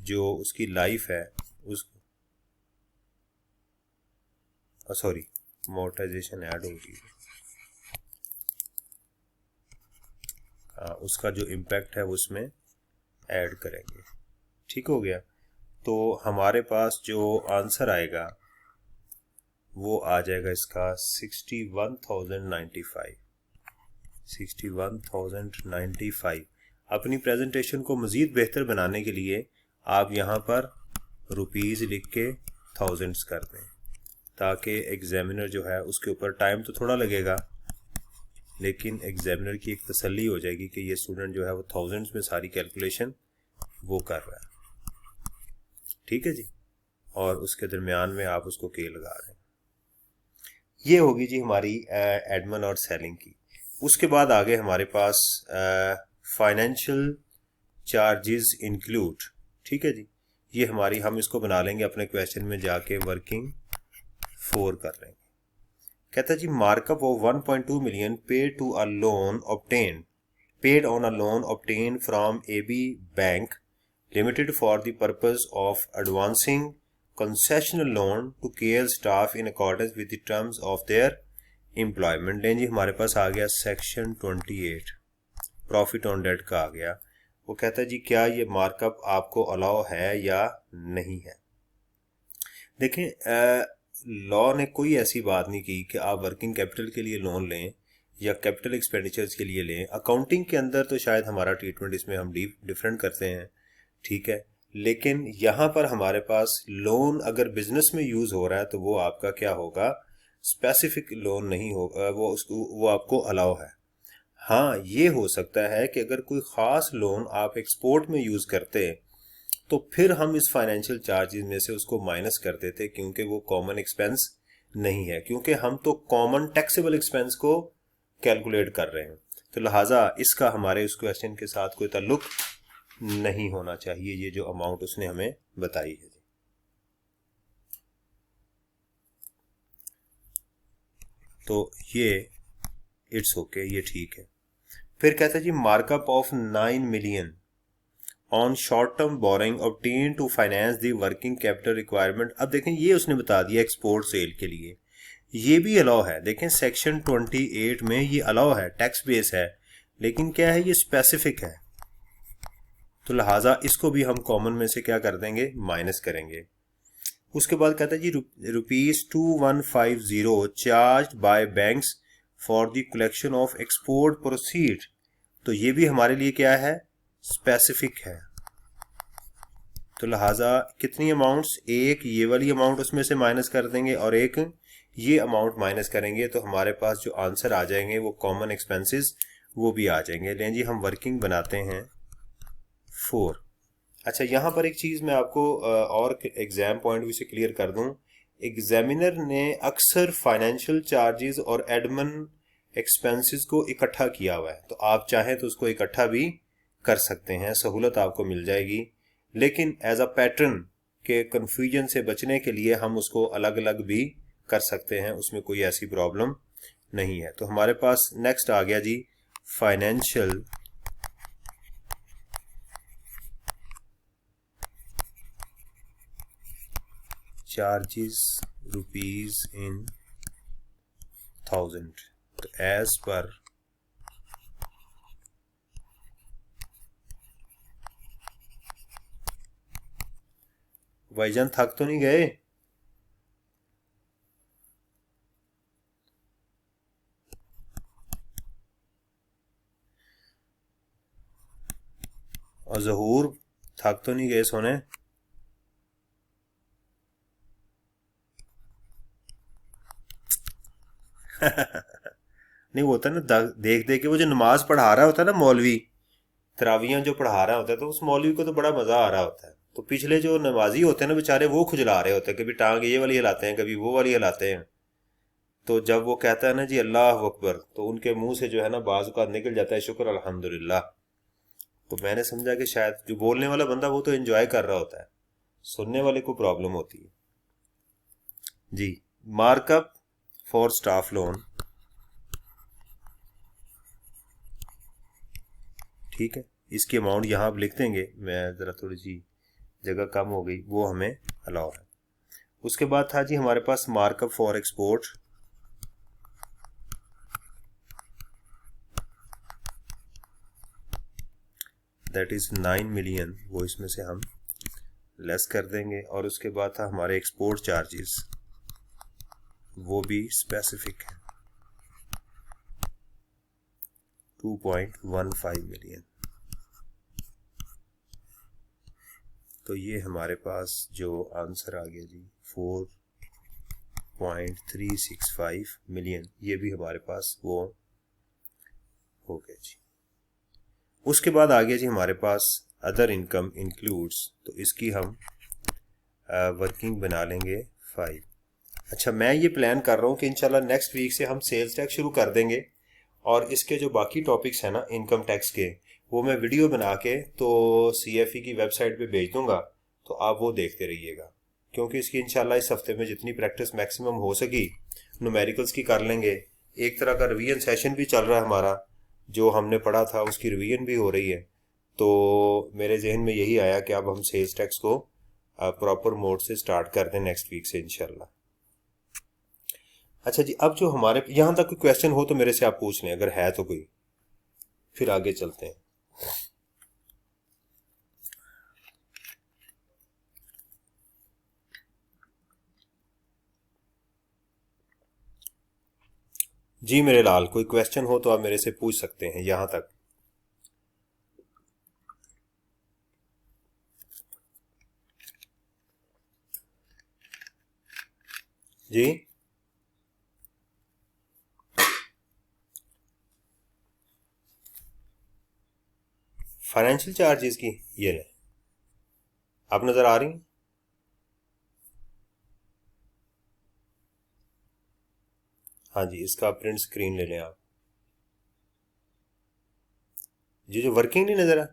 Speaker 1: जो उसकी लाइफ है उस सॉरी अमोर्टाइजेशन ऐड होगी, उसका जो इम्पैक्ट है उसमें ऐड करेंगे। ठीक हो गया। तो हमारे पास जो आंसर आएगा वो आ जाएगा इसका 61,095। अपनी प्रेजेंटेशन को मज़ीद बेहतर बनाने के लिए आप यहाँ पर रुपीज़ लिख के थाउजेंड्स कर दें, ताकि एग्जामिनर जो है उसके ऊपर टाइम तो थोड़ा लगेगा लेकिन एग्जामिनर की एक तसल्ली हो जाएगी कि ये स्टूडेंट जो है वो थाउजेंड्स में सारी कैलकुलेशन वो कर रहा है। ठीक है जी, और उसके दरमियान में आप उसको के लगा रहे हैं। ये होगी जी हमारी एडमिन और सेलिंग की। उसके बाद आगे हमारे पास फाइनेंशियल चार्जेस इंक्लूड। ठीक है जी, ये हमारी, हम इसको बना लेंगे अपने क्वेश्चन में जाके वर्किंग 4 कर लेंगे। कहता है जी markup of 1.2 million paid to a loan obtain paid on a loan obtain from AB bank limited for the purpose of advancing concessional loan to KL staff in accordance with the terms of their employment लें जी, हमारे पास आ गया section 28 profit on date का आ गया। वो कहता है जी क्या ये मार्कअप आपको अलाउ है या नहीं है। देखें लॉ ने कोई ऐसी बात नहीं की कि आप वर्किंग कैपिटल के लिए लोन लें या कैपिटल एक्सपेंडिचर्स के लिए लें। अकाउंटिंग के अंदर तो शायद हमारा ट्रीटमेंट इसमें हम डिफरेंट करते हैं, ठीक है, लेकिन यहाँ पर हमारे पास लोन अगर बिजनेस में यूज हो रहा है तो वो आपका क्या होगा, स्पेसिफिक लोन नहीं होगा, वो आपको अलाउ है। हाँ ये हो सकता है कि अगर कोई खास लोन आप एक्सपोर्ट में यूज करते तो फिर हम इस फाइनेंशियल चार्जेस में से उसको माइनस कर देते, क्योंकि वो कॉमन एक्सपेंस नहीं है, क्योंकि हम तो कॉमन टैक्सेबल एक्सपेंस को कैलकुलेट कर रहे हैं। तो लिहाजा इसका हमारे उस क्वेश्चन के साथ कोई ताल्लुक नहीं होना चाहिए, ये जो अमाउंट उसने हमें बताई है। तो ये इट्स ओके, ये ठीक है। फिर कहता है जी markup of 9 million on short term borrowing obtain to finance the working capital requirement. अब देखें ये उसने बता दिया एक्सपोर्ट सेल के लिए, ये भी अलाउ है। देखें सेक्शन 28 में ये अलाउ है, टैक्स बेस है, लेकिन क्या है ये स्पेसिफिक है, तो लिहाजा इसको भी हम कॉमन में से क्या कर देंगे, माइनस करेंगे। उसके बाद कहता है जी ₹2150 charge by banks for the collection of export proceed, तो ये भी हमारे लिए क्या है, स्पेसिफिक है। तो लिहाजा कितनी अमाउंट्स, एक ये वाली अमाउंट उसमें से माइनस कर देंगे और एक ये अमाउंट माइनस करेंगे, तो हमारे पास जो आंसर आ जाएंगे वो कॉमन एक्सपेंसेस वो भी आ जाएंगे। लें जी हम वर्किंग बनाते हैं 4। अच्छा यहाँ पर एक चीज़ मैं आपको और एग्जाम पॉइंट व्यू से क्लियर कर दूं, एग्जामिनर ने अक्सर फाइनेंशियल चार्जेस और एडमिन एक्सपेंसेस को इकट्ठा किया हुआ है, तो आप चाहें तो उसको इकट्ठा भी कर सकते हैं, सहूलत आपको मिल जाएगी, लेकिन एज अ पैटर्न के कंफ्यूजन से बचने के लिए हम उसको अलग अलग भी कर सकते हैं, उसमें कोई ऐसी प्रॉब्लम नहीं है। तो हमारे पास नेक्स्ट आ गया जी फाइनेंशियल चार्जेस रुपीज इन 1000। तो एज पर भाईजान थक तो नहीं गए, और जहूर थक तो नहीं गए सोने। नहीं वो होता है ना देख देख के, वो जो नमाज पढ़ा रहा होता है ना मौलवी, तरावियां जो पढ़ा रहा होता है, तो उस मौलवी को तो बड़ा मजा आ रहा होता है, तो पिछले जो नमाजी होते हैं ना बेचारे वो खुजला रहे होते हैं, कभी टांग ये वाली हिलाते हैं कभी वो वाली हिलाते हैं। तो जब वो कहता है ना जी अल्लाह अकबर, तो उनके मुंह से जो है ना बाज़ औक़ात निकल जाता है शुक्र अल्हम्दुलिल्लाह। तो मैंने समझा कि शायद जो बोलने वाला बंदा वो तो एंजॉय कर रहा होता है, सुनने वाले को प्रॉब्लम होती है जी। मार्कअप फॉर स्टाफ लोन, ठीक है, इसकी अमाउंट यहाँ आप लिख देंगे, मैं ज़रा थोड़ी सी जगह कम हो गई, वो हमें अलाउ है। उसके बाद था जी हमारे पास markup for export, that is 9 million, वो इसमें से हम लेस कर देंगे। और उसके बाद था हमारे एक्सपोर्ट चार्जेस, वो भी स्पेसिफिक है 2.15 मिलियन। तो ये हमारे पास जो आंसर आ गया जी 4.365 मिलियन, ये भी हमारे पास वो हो गया जी। उसके बाद आ गया जी हमारे पास अदर इनकम इंक्लूड्स, तो इसकी हम वर्किंग बना लेंगे 5। अच्छा मैं ये प्लान कर रहा हूँ कि इंशाल्लाह नेक्स्ट वीक से हम सेल्स टैक्स शुरू कर देंगे, और इसके जो बाकी टॉपिक्स हैं ना इनकम टैक्स के, वो मैं वीडियो बना के तो CFE की वेबसाइट पे भेज दूंगा, तो आप वो देखते रहिएगा, क्योंकि इसकी इंशाल्लाह इस हफ्ते में जितनी प्रैक्टिस मैक्सिमम हो सकी न्यूमेरिकल्स की कर लेंगे। एक तरह का रिवीजन सेशन भी चल रहा है हमारा, जो हमने पढ़ा था उसकी रिवीजन भी हो रही है। तो मेरे जहन में यही आया कि अब हम सेल्स टैक्स को प्रॉपर मोड से स्टार्ट कर दें नेक्स्ट वीक से इंशाल्लाह। अच्छा जी, अब जो हमारे यहां तक कोई क्वेश्चन हो तो मेरे से आप पूछ लें, अगर है तो कोई, फिर आगे चलते हैं। जी मेरे लाल, कोई क्वेश्चन हो तो आप मेरे से पूछ सकते हैं यहां तक। जी फाइनेंशियल चार्जेस की, ये ले, आप नजर आ रही हैं? हाँ जी, इसका प्रिंट स्क्रीन ले लें आप। ये जो वर्किंग नहीं नजर आ,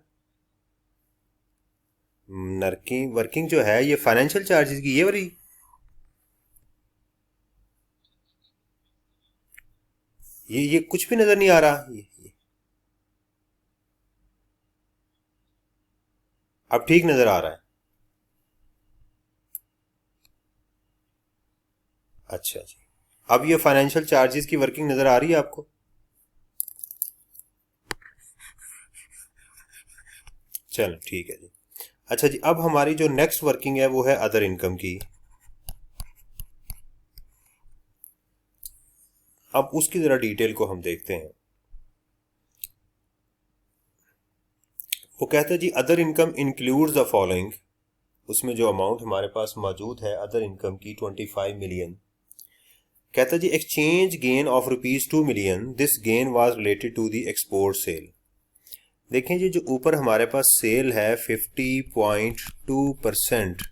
Speaker 1: नर्किंग वर्किंग जो है ये फाइनेंशियल चार्जेस की, ये वाली। ये कुछ भी नजर नहीं आ रहा ये। अब ठीक नजर आ रहा है? अच्छा जी, अब ये फाइनेंशियल चार्जेस की वर्किंग नजर आ रही है आपको? चलो ठीक है जी। अच्छा जी, अब हमारी जो नेक्स्ट वर्किंग है वो है अदर इनकम की। अब उसकी जरा डिटेल को हम देखते हैं। वो कहते हैं जी, other income includes the following. उसमें जो अमाउंट हमारे पास मौजूद है अदर इनकम की 25 मिलियन। कहता जी, exchange gain of ₹2 million, this gain was related to the export sale. देखें जी, जो ऊपर हमारे पास सेल है 50.2%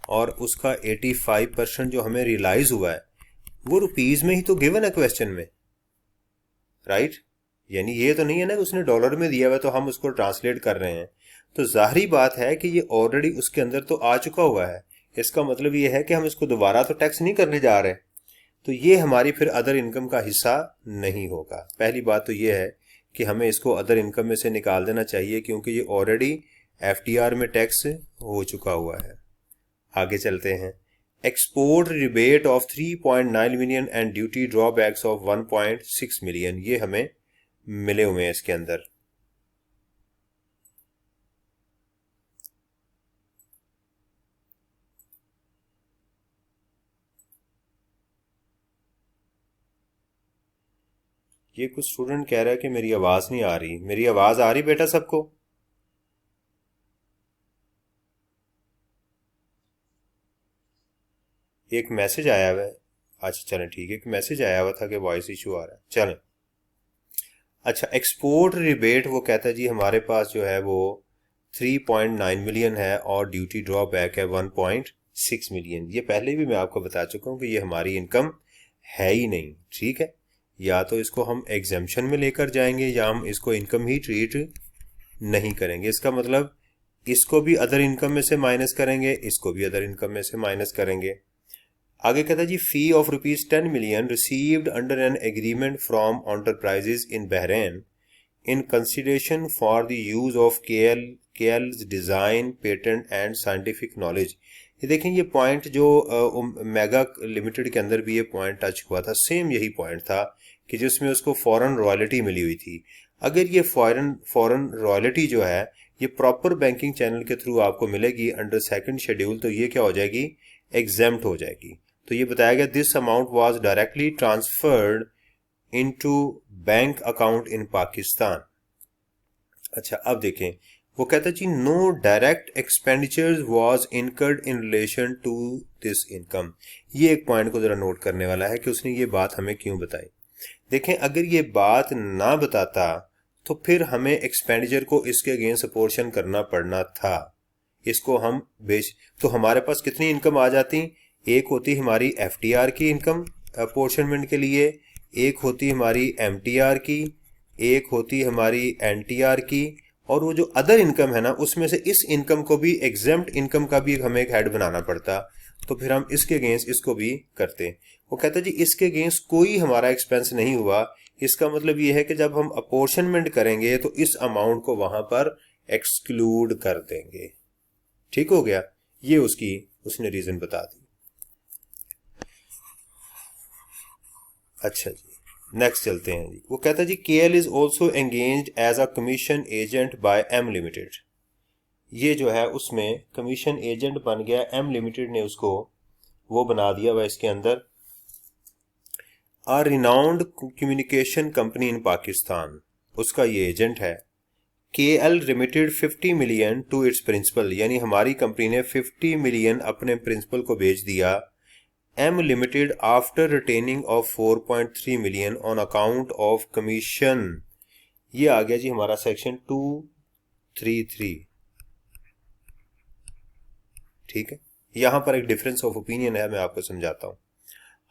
Speaker 1: और उसका 85% जो हमें रियलाइज हुआ है वो रुपीज में ही तो गिवन है क्वेश्चन में, राइट? यानी ये तो नहीं है ना कि उसने डॉलर में दिया हुआ तो हम उसको ट्रांसलेट कर रहे हैं। तो जाहिर बात है कि ये ऑलरेडी उसके अंदर तो आ चुका हुआ है। इसका मतलब ये है कि हम इसको दोबारा तो टैक्स नहीं करने जा रहे, तो ये हमारी फिर अदर इनकम का हिस्सा नहीं होगा। पहली बात तो ये है कि हमें इसको अदर इनकम में से निकाल देना चाहिए, क्योंकि ये ऑलरेडी एफटीआर में टैक्स हो चुका हुआ है। आगे चलते हैं। Export rebate of 3.9 million and duty drawbacks of 1.6 million, ये हमें मिले हुए हैं इसके अंदर। ये कुछ स्टूडेंट कह रहा है कि मेरी आवाज नहीं आ रही। मेरी आवाज आ रही बेटा सबको? एक मैसेज आया हुआ है। अच्छा चलें ठीक है, एक मैसेज आया हुआ था कि वॉइस इशू आ रहा है। चलें। अच्छा, एक्सपोर्ट रिबेट वो कहता है जी हमारे पास जो है वो 3.9 मिलियन है और ड्यूटी ड्रॉबैक है 1.6 मिलियन। ये पहले भी मैं आपको बता चुका हूँ कि ये हमारी इनकम है ही नहीं, ठीक है? या तो इसको हम एग्जेम्पशन में लेकर जाएंगे या हम इसको इनकम ही ट्रीट नहीं करेंगे। इसका मतलब इसको भी अदर इनकम में से माइनस करेंगे, इसको भी अदर इनकम में से माइनस करेंगे। आगे कहता है जी, fee of ₹10 million received under an agreement from enterprises in Bahrain in consideration for the use of KL's design, patent and scientific knowledge. ये देखें, ये पॉइंट जो मेगा लिमिटेड के अंदर भी ये पॉइंट टच हुआ था, सेम यही पॉइंट था कि जिसमें उसको फॉरेन रॉयल्टी मिली हुई थी। अगर ये फॉरेन रॉयल्टी जो है ये प्रॉपर बैंकिंग चैनल के थ्रू आपको मिलेगी अंडर सेकंड शेड्यूल, तो ये क्या हो जाएगी? एग्जेम्प्ट हो जाएगी। तो ये बताया गया this amount was directly transferred into bank account in Pakistan. अच्छा, अब देखें, वो कहता है जी, no direct expenditures was incurred in relation to this income. ये एक पॉइंट को जरा नोट करने वाला है कि उसने ये बात हमें क्यों बताई। देखें, अगर ये बात ना बताता तो फिर हमें एक्सपेंडिचर को इसके अगेंस्ट अपोर्शन करना पड़ना था। इसको हम बेच, तो हमारे पास कितनी इनकम आ जाती? एक होती हमारी एफटीआर की इनकम अपोर्शनमेंट के लिए, एक होती हमारी एमटीआर की, एक होती हमारी एनटीआर की, और वो जो अदर इनकम है ना उसमें से इस इनकम को भी एग्जेम्प्ट इनकम का भी हमें एक हेड बनाना पड़ता। तो फिर हम इसके अगेंस्ट इसको भी करते। वो कहता है जी, इसके अगेंस्ट कोई हमारा एक्सपेंस नहीं हुआ। इसका मतलब ये है कि जब हम अपोर्शनमेंट करेंगे तो इस अमाउंट को वहां पर एक्सक्लूड कर देंगे। ठीक हो गया? ये उसकी उसने रीजन बता दी। अच्छा जी, नेक्स्ट चलते हैं जी। वो कहता है जी KL is also engaged as a commission agent by M limited. ये जो है उसमें कमीशन एजेंट बन गया, M लिमिटेड ने उसको वो बना दिया हुआ इसके अंदर। A renowned communication company in Pakistan, उसका ये एजेंट है। KL remitted 50 million to its principal, यानी हमारी कंपनी ने 50 मिलियन अपने प्रिंसिपल को भेज दिया। M limited after retaining of 4.3 million on account of commission. ये आ गया जी हमारा सेक्शन 233। ठीक है, यहां पर एक डिफरेंस ऑफ ओपिनियन है, मैं आपको समझाता हूं।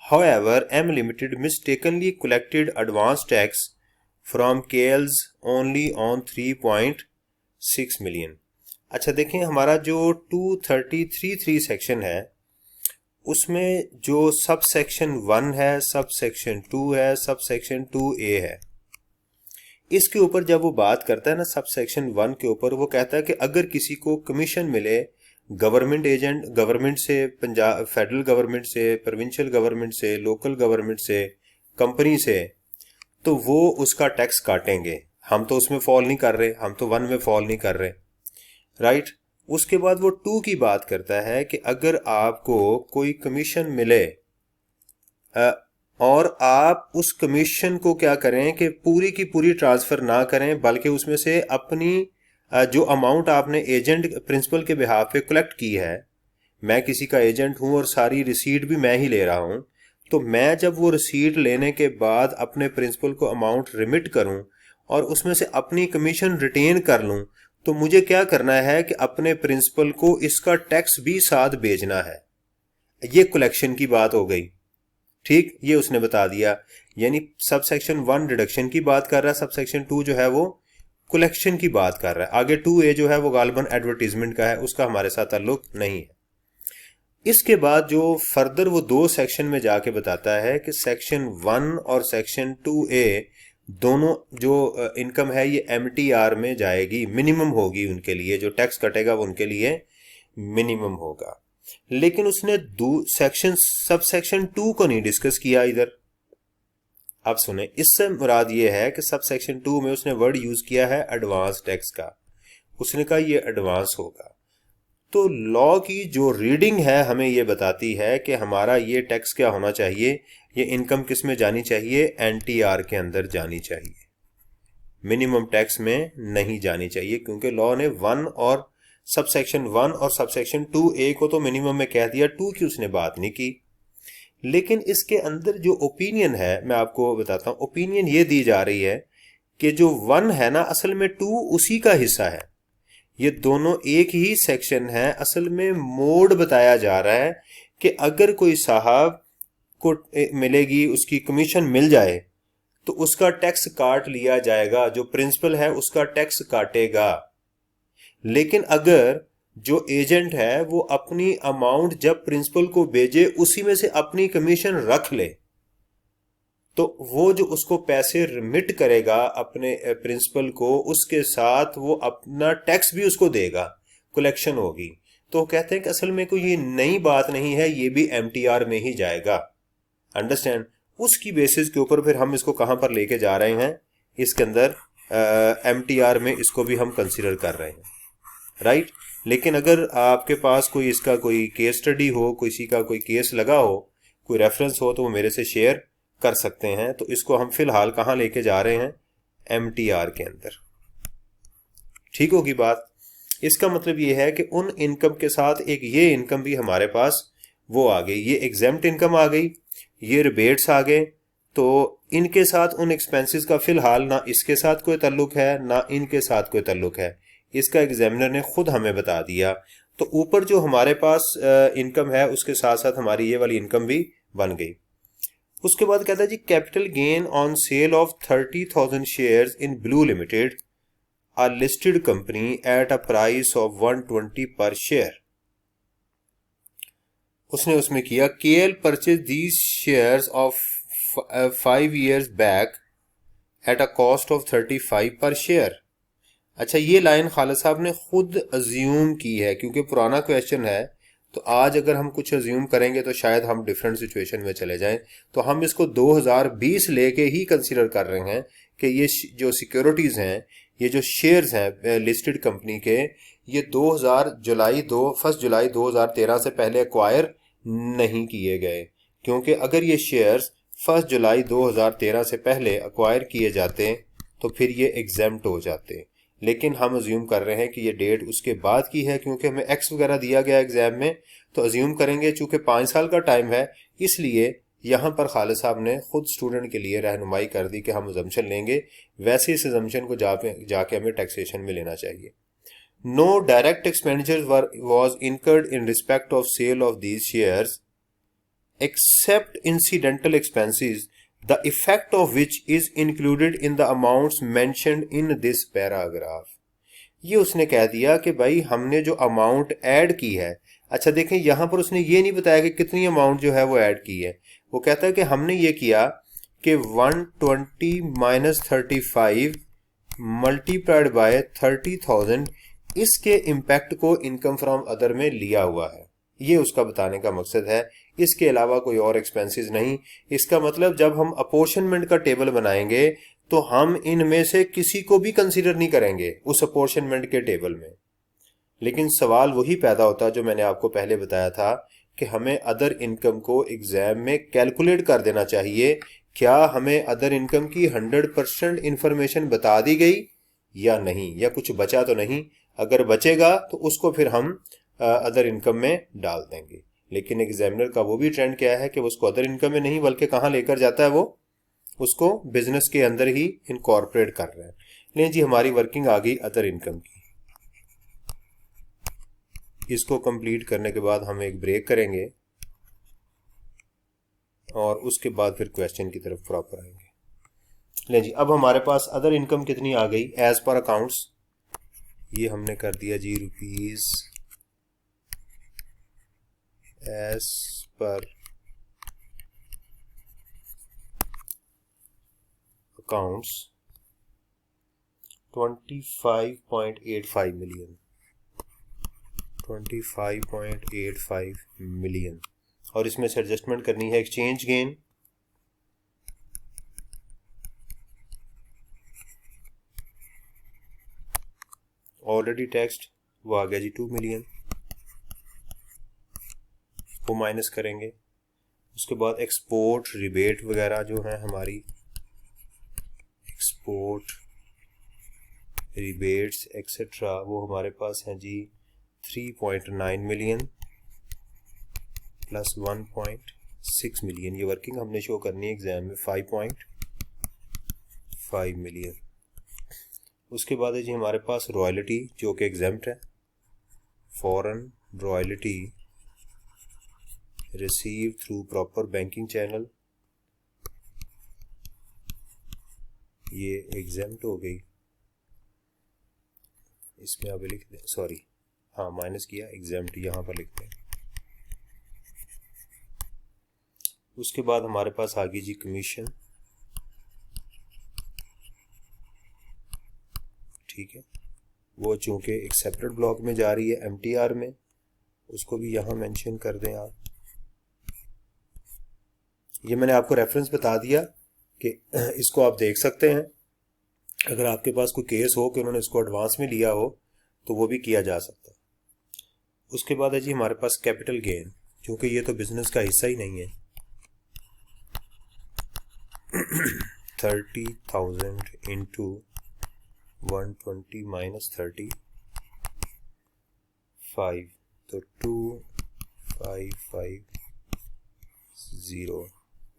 Speaker 1: However, M Limited mistakenly collected advance tax from KL's only on 3.6 million। अच्छा देखें, हमारा जो 233(3) सेक्शन है उसमें जो सब सेक्शन 1 है, सब सेक्शन 2 है, सब सेक्शन 2A है, इसके ऊपर जब वो बात करता है ना सब सेक्शन 1 के ऊपर, वो कहता है कि अगर किसी को कमीशन मिले गवर्नमेंट एजेंट, गवर्नमेंट से, पंजाब फेडरल गवर्नमेंट से, प्रोविंशियल गवर्नमेंट से, लोकल गवर्नमेंट से, कंपनी से, तो वो उसका टैक्स काटेंगे। हम तो उसमें फॉल नहीं कर रहे, हम तो 1 में फॉल नहीं कर रहे, राइट। उसके बाद वो 2 की बात करता है कि अगर आपको कोई कमीशन मिले और आप उस कमीशन को क्या करें कि पूरी की पूरी ट्रांसफर ना करें, बल्कि उसमें से अपनी जो अमाउंट आपने एजेंट प्रिंसिपल के बिहाफ पे कलेक्ट की है, मैं किसी का एजेंट हूं और सारी रिसीट भी मैं ही ले रहा हूं, तो मैं जब वो रिसीट लेने के बाद अपने प्रिंसिपल को अमाउंट रिमिट करूं और उसमें से अपनी कमीशन रिटेन कर लूं, तो मुझे क्या करना है कि अपने प्रिंसिपल को इसका टैक्स भी साथ भेजना है। ये कलेक्शन की बात हो गई, ठीक, ये उसने बता दिया। यानी सब सेक्शन 1 डिडक्शन की बात कर रहा है, सब सेक्शन 2 जो है वो कलेक्शन की बात कर रहा है। आगे 2A जो है वो गालबन एडवर्टीजमेंट का है, उसका हमारे साथ ताल्लुक नहीं है। इसके बाद जो फर्दर वो 2 सेक्शन में जाके बताता है कि सेक्शन 1 और सेक्शन 2A दोनों जो इनकम है ये MTR में जाएगी, मिनिमम होगी उनके लिए, जो टैक्स कटेगा वो उनके लिए मिनिमम होगा। लेकिन उसने सेक्शन सब सेक्शन 2 को नहीं डिस्कस किया इधर। अब सुने, इससे मुराद ये है कि सब सेक्शन 2 में उसने वर्ड यूज किया है एडवांस टैक्स का। उसने कहा ये एडवांस होगा। तो लॉ की जो रीडिंग है हमें ये बताती है कि हमारा ये टैक्स क्या होना चाहिए, ये इनकम किस में जानी चाहिए, NTR के अंदर जानी चाहिए, मिनिमम टैक्स में नहीं जानी चाहिए, क्योंकि लॉ ने 1 और सब सेक्शन 1 और सब सेक्शन 2A को तो मिनिमम में कह दिया, 2 की उसने बात नहीं की। लेकिन इसके अंदर जो ओपिनियन है मैं आपको बताता हूं, ओपिनियन ये दी जा रही है कि जो 1 है ना, असल में 2 उसी का हिस्सा है, ये दोनों एक ही सेक्शन है। असल में मोड बताया जा रहा है कि अगर कोई साहब को मिलेगी, उसकी कमीशन मिल जाए, तो उसका टैक्स काट लिया जाएगा, जो प्रिंसिपल है उसका टैक्स काटेगा। लेकिन अगर जो एजेंट है वो अपनी अमाउंट जब प्रिंसिपल को भेजे उसी में से अपनी कमीशन रख ले, तो वो जो उसको पैसे रिमिट करेगा अपने प्रिंसिपल को, उसके साथ वो अपना टैक्स भी उसको देगा, कलेक्शन होगी। तो कहते हैं कि असल में कोई ये नई बात नहीं है, ये भी MTR में ही जाएगा, अंडरस्टैंड। उसकी बेसिस के ऊपर फिर हम इसको कहां पर लेके जा रहे हैं, इसके अंदर MTR में इसको भी हम कंसिडर कर रहे हैं, राइट। लेकिन अगर आपके पास कोई इसका कोई केस स्टडी हो, किसी का कोई केस लगा हो, कोई रेफरेंस हो, तो वो मेरे से शेयर कर सकते हैं। तो इसको हम फिलहाल कहां लेके जा रहे हैं, MTR के अंदर, ठीक होगी बात। इसका मतलब ये है कि उन इनकम के साथ एक ये इनकम भी हमारे पास वो आ गई, ये एग्जेम्प्ट इनकम आ गई, ये रिबेट्स आ गए, तो इनके साथ उन एक्सपेंसेस का फिलहाल ना इसके साथ कोई ताल्लुक है ना इनके साथ कोई ताल्लुक है, इसका एग्जामिनर ने खुद हमें बता दिया। तो ऊपर जो हमारे पास इनकम है उसके साथ साथ हमारी ये वाली इनकम भी बन गई। उसके बाद कहता है जी capital gain on sale of 30,000 shares in blue limited, a listed company, at a price of 120 per share. उसने उसमें किया KL purchase these shares of 5 years back at a cost of 35 per share. अच्छा, ये line Khalid साहब ने खुद assume की है, क्योंकि पुराना क्वेश्चन है तो आज अगर हम कुछ अज्यूम करेंगे तो शायद हम डिफरेंट सिचुएशन में चले जाएं। तो हम इसको 2020 लेके ही कंसीडर कर रहे हैं कि ये जो सिक्योरिटीज हैं, ये जो शेयर्स हैं लिस्टेड कंपनी के, ये 1 जुलाई 2013 से पहले एक्वायर नहीं किए गए, क्योंकि अगर ये शेयर्स 1 जुलाई 2013 से पहले एक्वायर किए जाते तो फिर ये एग्जेम्प्ट हो जाते। लेकिन हम अज्यूम कर रहे हैं कि ये डेट उसके बाद की है, क्योंकि हमें एक्स वगैरह दिया गया एग्जाम में, तो अज्यूम करेंगे चूंकि 5 साल का टाइम है, इसलिए यहाँ पर खालिद साहब ने खुद स्टूडेंट के लिए रहनुमाई कर दी कि हम अजम्पशन लेंगे। वैसे इस अजम्पशन को जाके हमें टैक्सेशन में लेना चाहिए। No direct expenditure was incurred in respect of sale of these shares except incidental expenses the effect of which is included in the amounts mentioned in this paragraph। ये उसने कह दिया कि भाई हमने जो अमाउंट ऐड की है, अच्छा देखें यहां पर उसने ये नहीं बताया कि कितनी अमाउंट जो है वो ऐड की है। वो कहता है कि हमने ये किया कि 120 माइनस 35 मल्टीप्लाइड बाय 30,000, इसके इम्पैक्ट को इनकम फ्रॉम अदर में लिया हुआ है। ये उसका बताने का मकसद है, इसके अलावा कोई और एक्सपेंसेस नहीं। इसका मतलब जब हम अपोर्शनमेंट का टेबल बनाएंगे तो हम इनमें से किसी को भी कंसीडर नहीं करेंगे उस अपोर्शनमेंट के टेबल में। लेकिन सवाल वही पैदा होता जो मैंने आपको पहले बताया था कि हमें अदर इनकम को एग्जाम में कैलकुलेट कर देना चाहिए। क्या हमें अदर इनकम की 100% इंफॉर्मेशन बता दी गई या नहीं, या कुछ बचा तो नहीं। अगर बचेगा तो उसको फिर हम अदर इनकम में डाल देंगे। लेकिन एग्जामिनर का वो भी ट्रेंड क्या है कि उसको अदर इनकम में नहीं बल्कि कहाँ लेकर जाता है, वो उसको बिजनेस के अंदर ही इनकॉर्पोरेट कर रहा है। लेकिन जी हमारी वर्किंग आ गई अदर इनकम की। इसको कंप्लीट करने के बाद हम एक ब्रेक करेंगे और उसके बाद फिर क्वेश्चन की तरफ प्रॉपर आएंगे। लेकिन जी अब हमारे पास अदर इनकम कितनी आ गई एज पर अकाउंट्स, ये हमने कर दिया जी rupees as per accounts 25.85 million, 25.85 million. और इसमें से एडजस्टमेंट करनी है एक्सचेंज गेन, ऑलरेडी टेक्स्ट वो आ गया जी 2 मिलियन, वो माइनस करेंगे। उसके बाद एक्सपोर्ट रिबेट वगैरह जो है हमारी, एक्सपोर्ट रिबेट्स एक्सेट्रा, वो हमारे पास हैं जी 3.9 मिलियन प्लस 1.6 मिलियन। ये वर्किंग हमने शो करनी है एग्जाम में 5.5 मिलियन। उसके बाद है जी हमारे पास रॉयल्टी जो कि एग्जेम्प्ट है, foreign royalty receive through proper banking channel, ये एग्जेम्प्ट हो गई। इसमें अब लिख दें, सॉरी हाँ माइनस किया, एग्जेम्प्ट यहाँ पर लिखते हैं। उसके बाद हमारे पास आ गई जी कमीशन, ठीक है, वो चूंकि एक सेपरेट ब्लॉक में जा रही है एमटीआर में, उसको भी यहाँ मेंशन कर दें आप। ये मैंने आपको रेफरेंस बता दिया कि इसको आप देख सकते हैं। अगर आपके पास कोई केस हो कि उन्होंने इसको एडवांस में लिया हो तो वो भी किया जा सकता है। उसके बाद है जी हमारे पास कैपिटल गेन, क्योंकि ये तो बिजनेस का हिस्सा ही नहीं है। 30,000 इंटू 120 माइनस 35, तो 2550,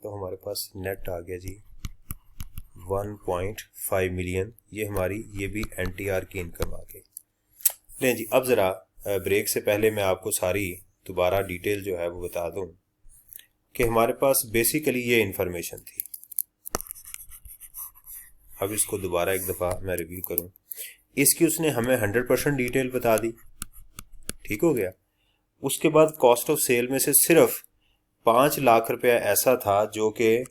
Speaker 1: तो हमारे पास नेट आ गया जी 1.5 मिलियन। ये हमारी ये भी एनटीआर की इनकम आ गई। नहीं जी अब ज़रा ब्रेक से पहले मैं आपको सारी दोबारा डिटेल जो है वो बता दूं कि हमारे पास बेसिकली ये इंफॉर्मेशन थी। अब इसको दोबारा एक दफ़ा मैं रिव्यू करूं। इसकी उसने हमें 100% डिटेल बता दी, ठीक हो गया। उसके बाद कॉस्ट ऑफ सेल में से सिर्फ 5 लाख रुपया ऐसा था जो कि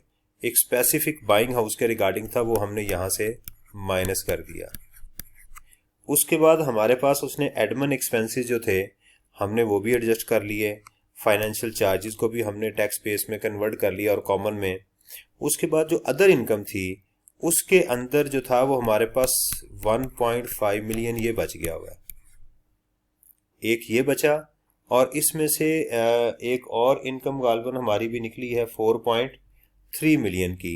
Speaker 1: एक स्पेसिफिक बाइंग हाउस के रिगार्डिंग था, वो हमने यहाँ से माइनस कर दिया। उसके बाद हमारे पास उसने एडमिन एक्सपेंसेस जो थे हमने वो भी एडजस्ट कर लिए, फाइनेंशियल चार्जेस को भी हमने टैक्स बेस में कन्वर्ट कर लिया और कॉमन में। उसके बाद जो अदर इनकम थी उसके अंदर जो था वो हमारे पास 1.5 मिलियन ये बच गया हुआ है, एक ये बचा, और इसमें से एक और इनकम गालबन हमारी भी निकली है 4.3 मिलियन की।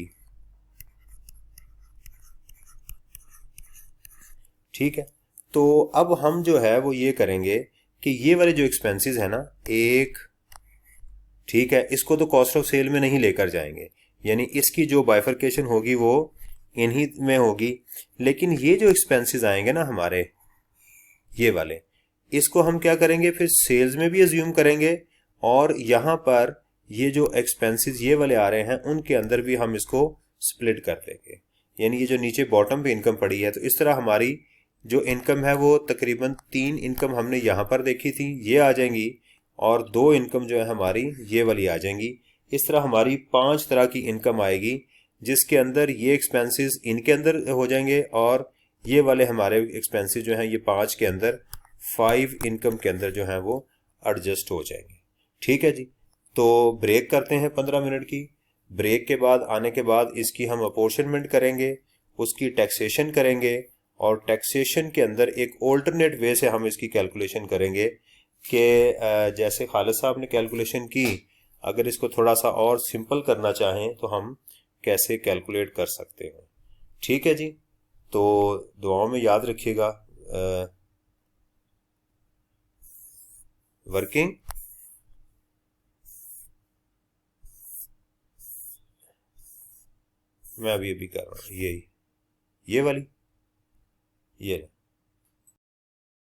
Speaker 1: ठीक है, तो अब हम जो है वो ये करेंगे कि ये वाले जो एक्सपेंसेस है ना, एक, ठीक है, इसको तो कॉस्ट ऑफ सेल में नहीं लेकर जाएंगे, यानी इसकी जो बाइफरकेशन होगी वो इन्हीं में होगी। लेकिन ये जो एक्सपेंसेस आएंगे ना हमारे, ये वाले, इसको हम क्या करेंगे, फिर सेल्स में भी अज्यूम करेंगे, और यहां पर ये जो एक्सपेंसेस ये वाले आ रहे हैं उनके अंदर भी हम इसको स्प्लिट कर देंगे। यानी ये जो नीचे बॉटम पे इनकम पड़ी है, तो इस तरह हमारी जो इनकम है वो तकरीबन 3 इनकम हमने यहाँ पर देखी थी, ये आ जाएंगी, और 2 इनकम जो है हमारी ये वाली आ जाएंगी। इस तरह हमारी 5 तरह की इनकम आएगी, जिसके अंदर ये एक्सपेंसेस इनके अंदर हो जाएंगे, और ये वाले हमारे एक्सपेंसेस जो हैं ये 5 के अंदर 5 इनकम के अंदर जो है वो एडजस्ट हो जाएंगे। ठीक है जी, तो ब्रेक करते हैं 15 मिनट की। ब्रेक के बाद आने के बाद इसकी हम अपोर्शनमेंट करेंगे, उसकी टैक्सेशन करेंगे, और टैक्सेशन के अंदर एक ऑल्टरनेट वे से हम इसकी कैलकुलेशन करेंगे कि जैसे खालिद साहब ने कैलकुलेशन की, अगर इसको थोड़ा सा और सिंपल करना चाहें तो हम कैसे कैलकुलेट कर सकते हैं। ठीक है जी, तो दुआओं में याद रखिएगा। वर्किंग मैं अभी कर रहा हूँ, ये वाली, ये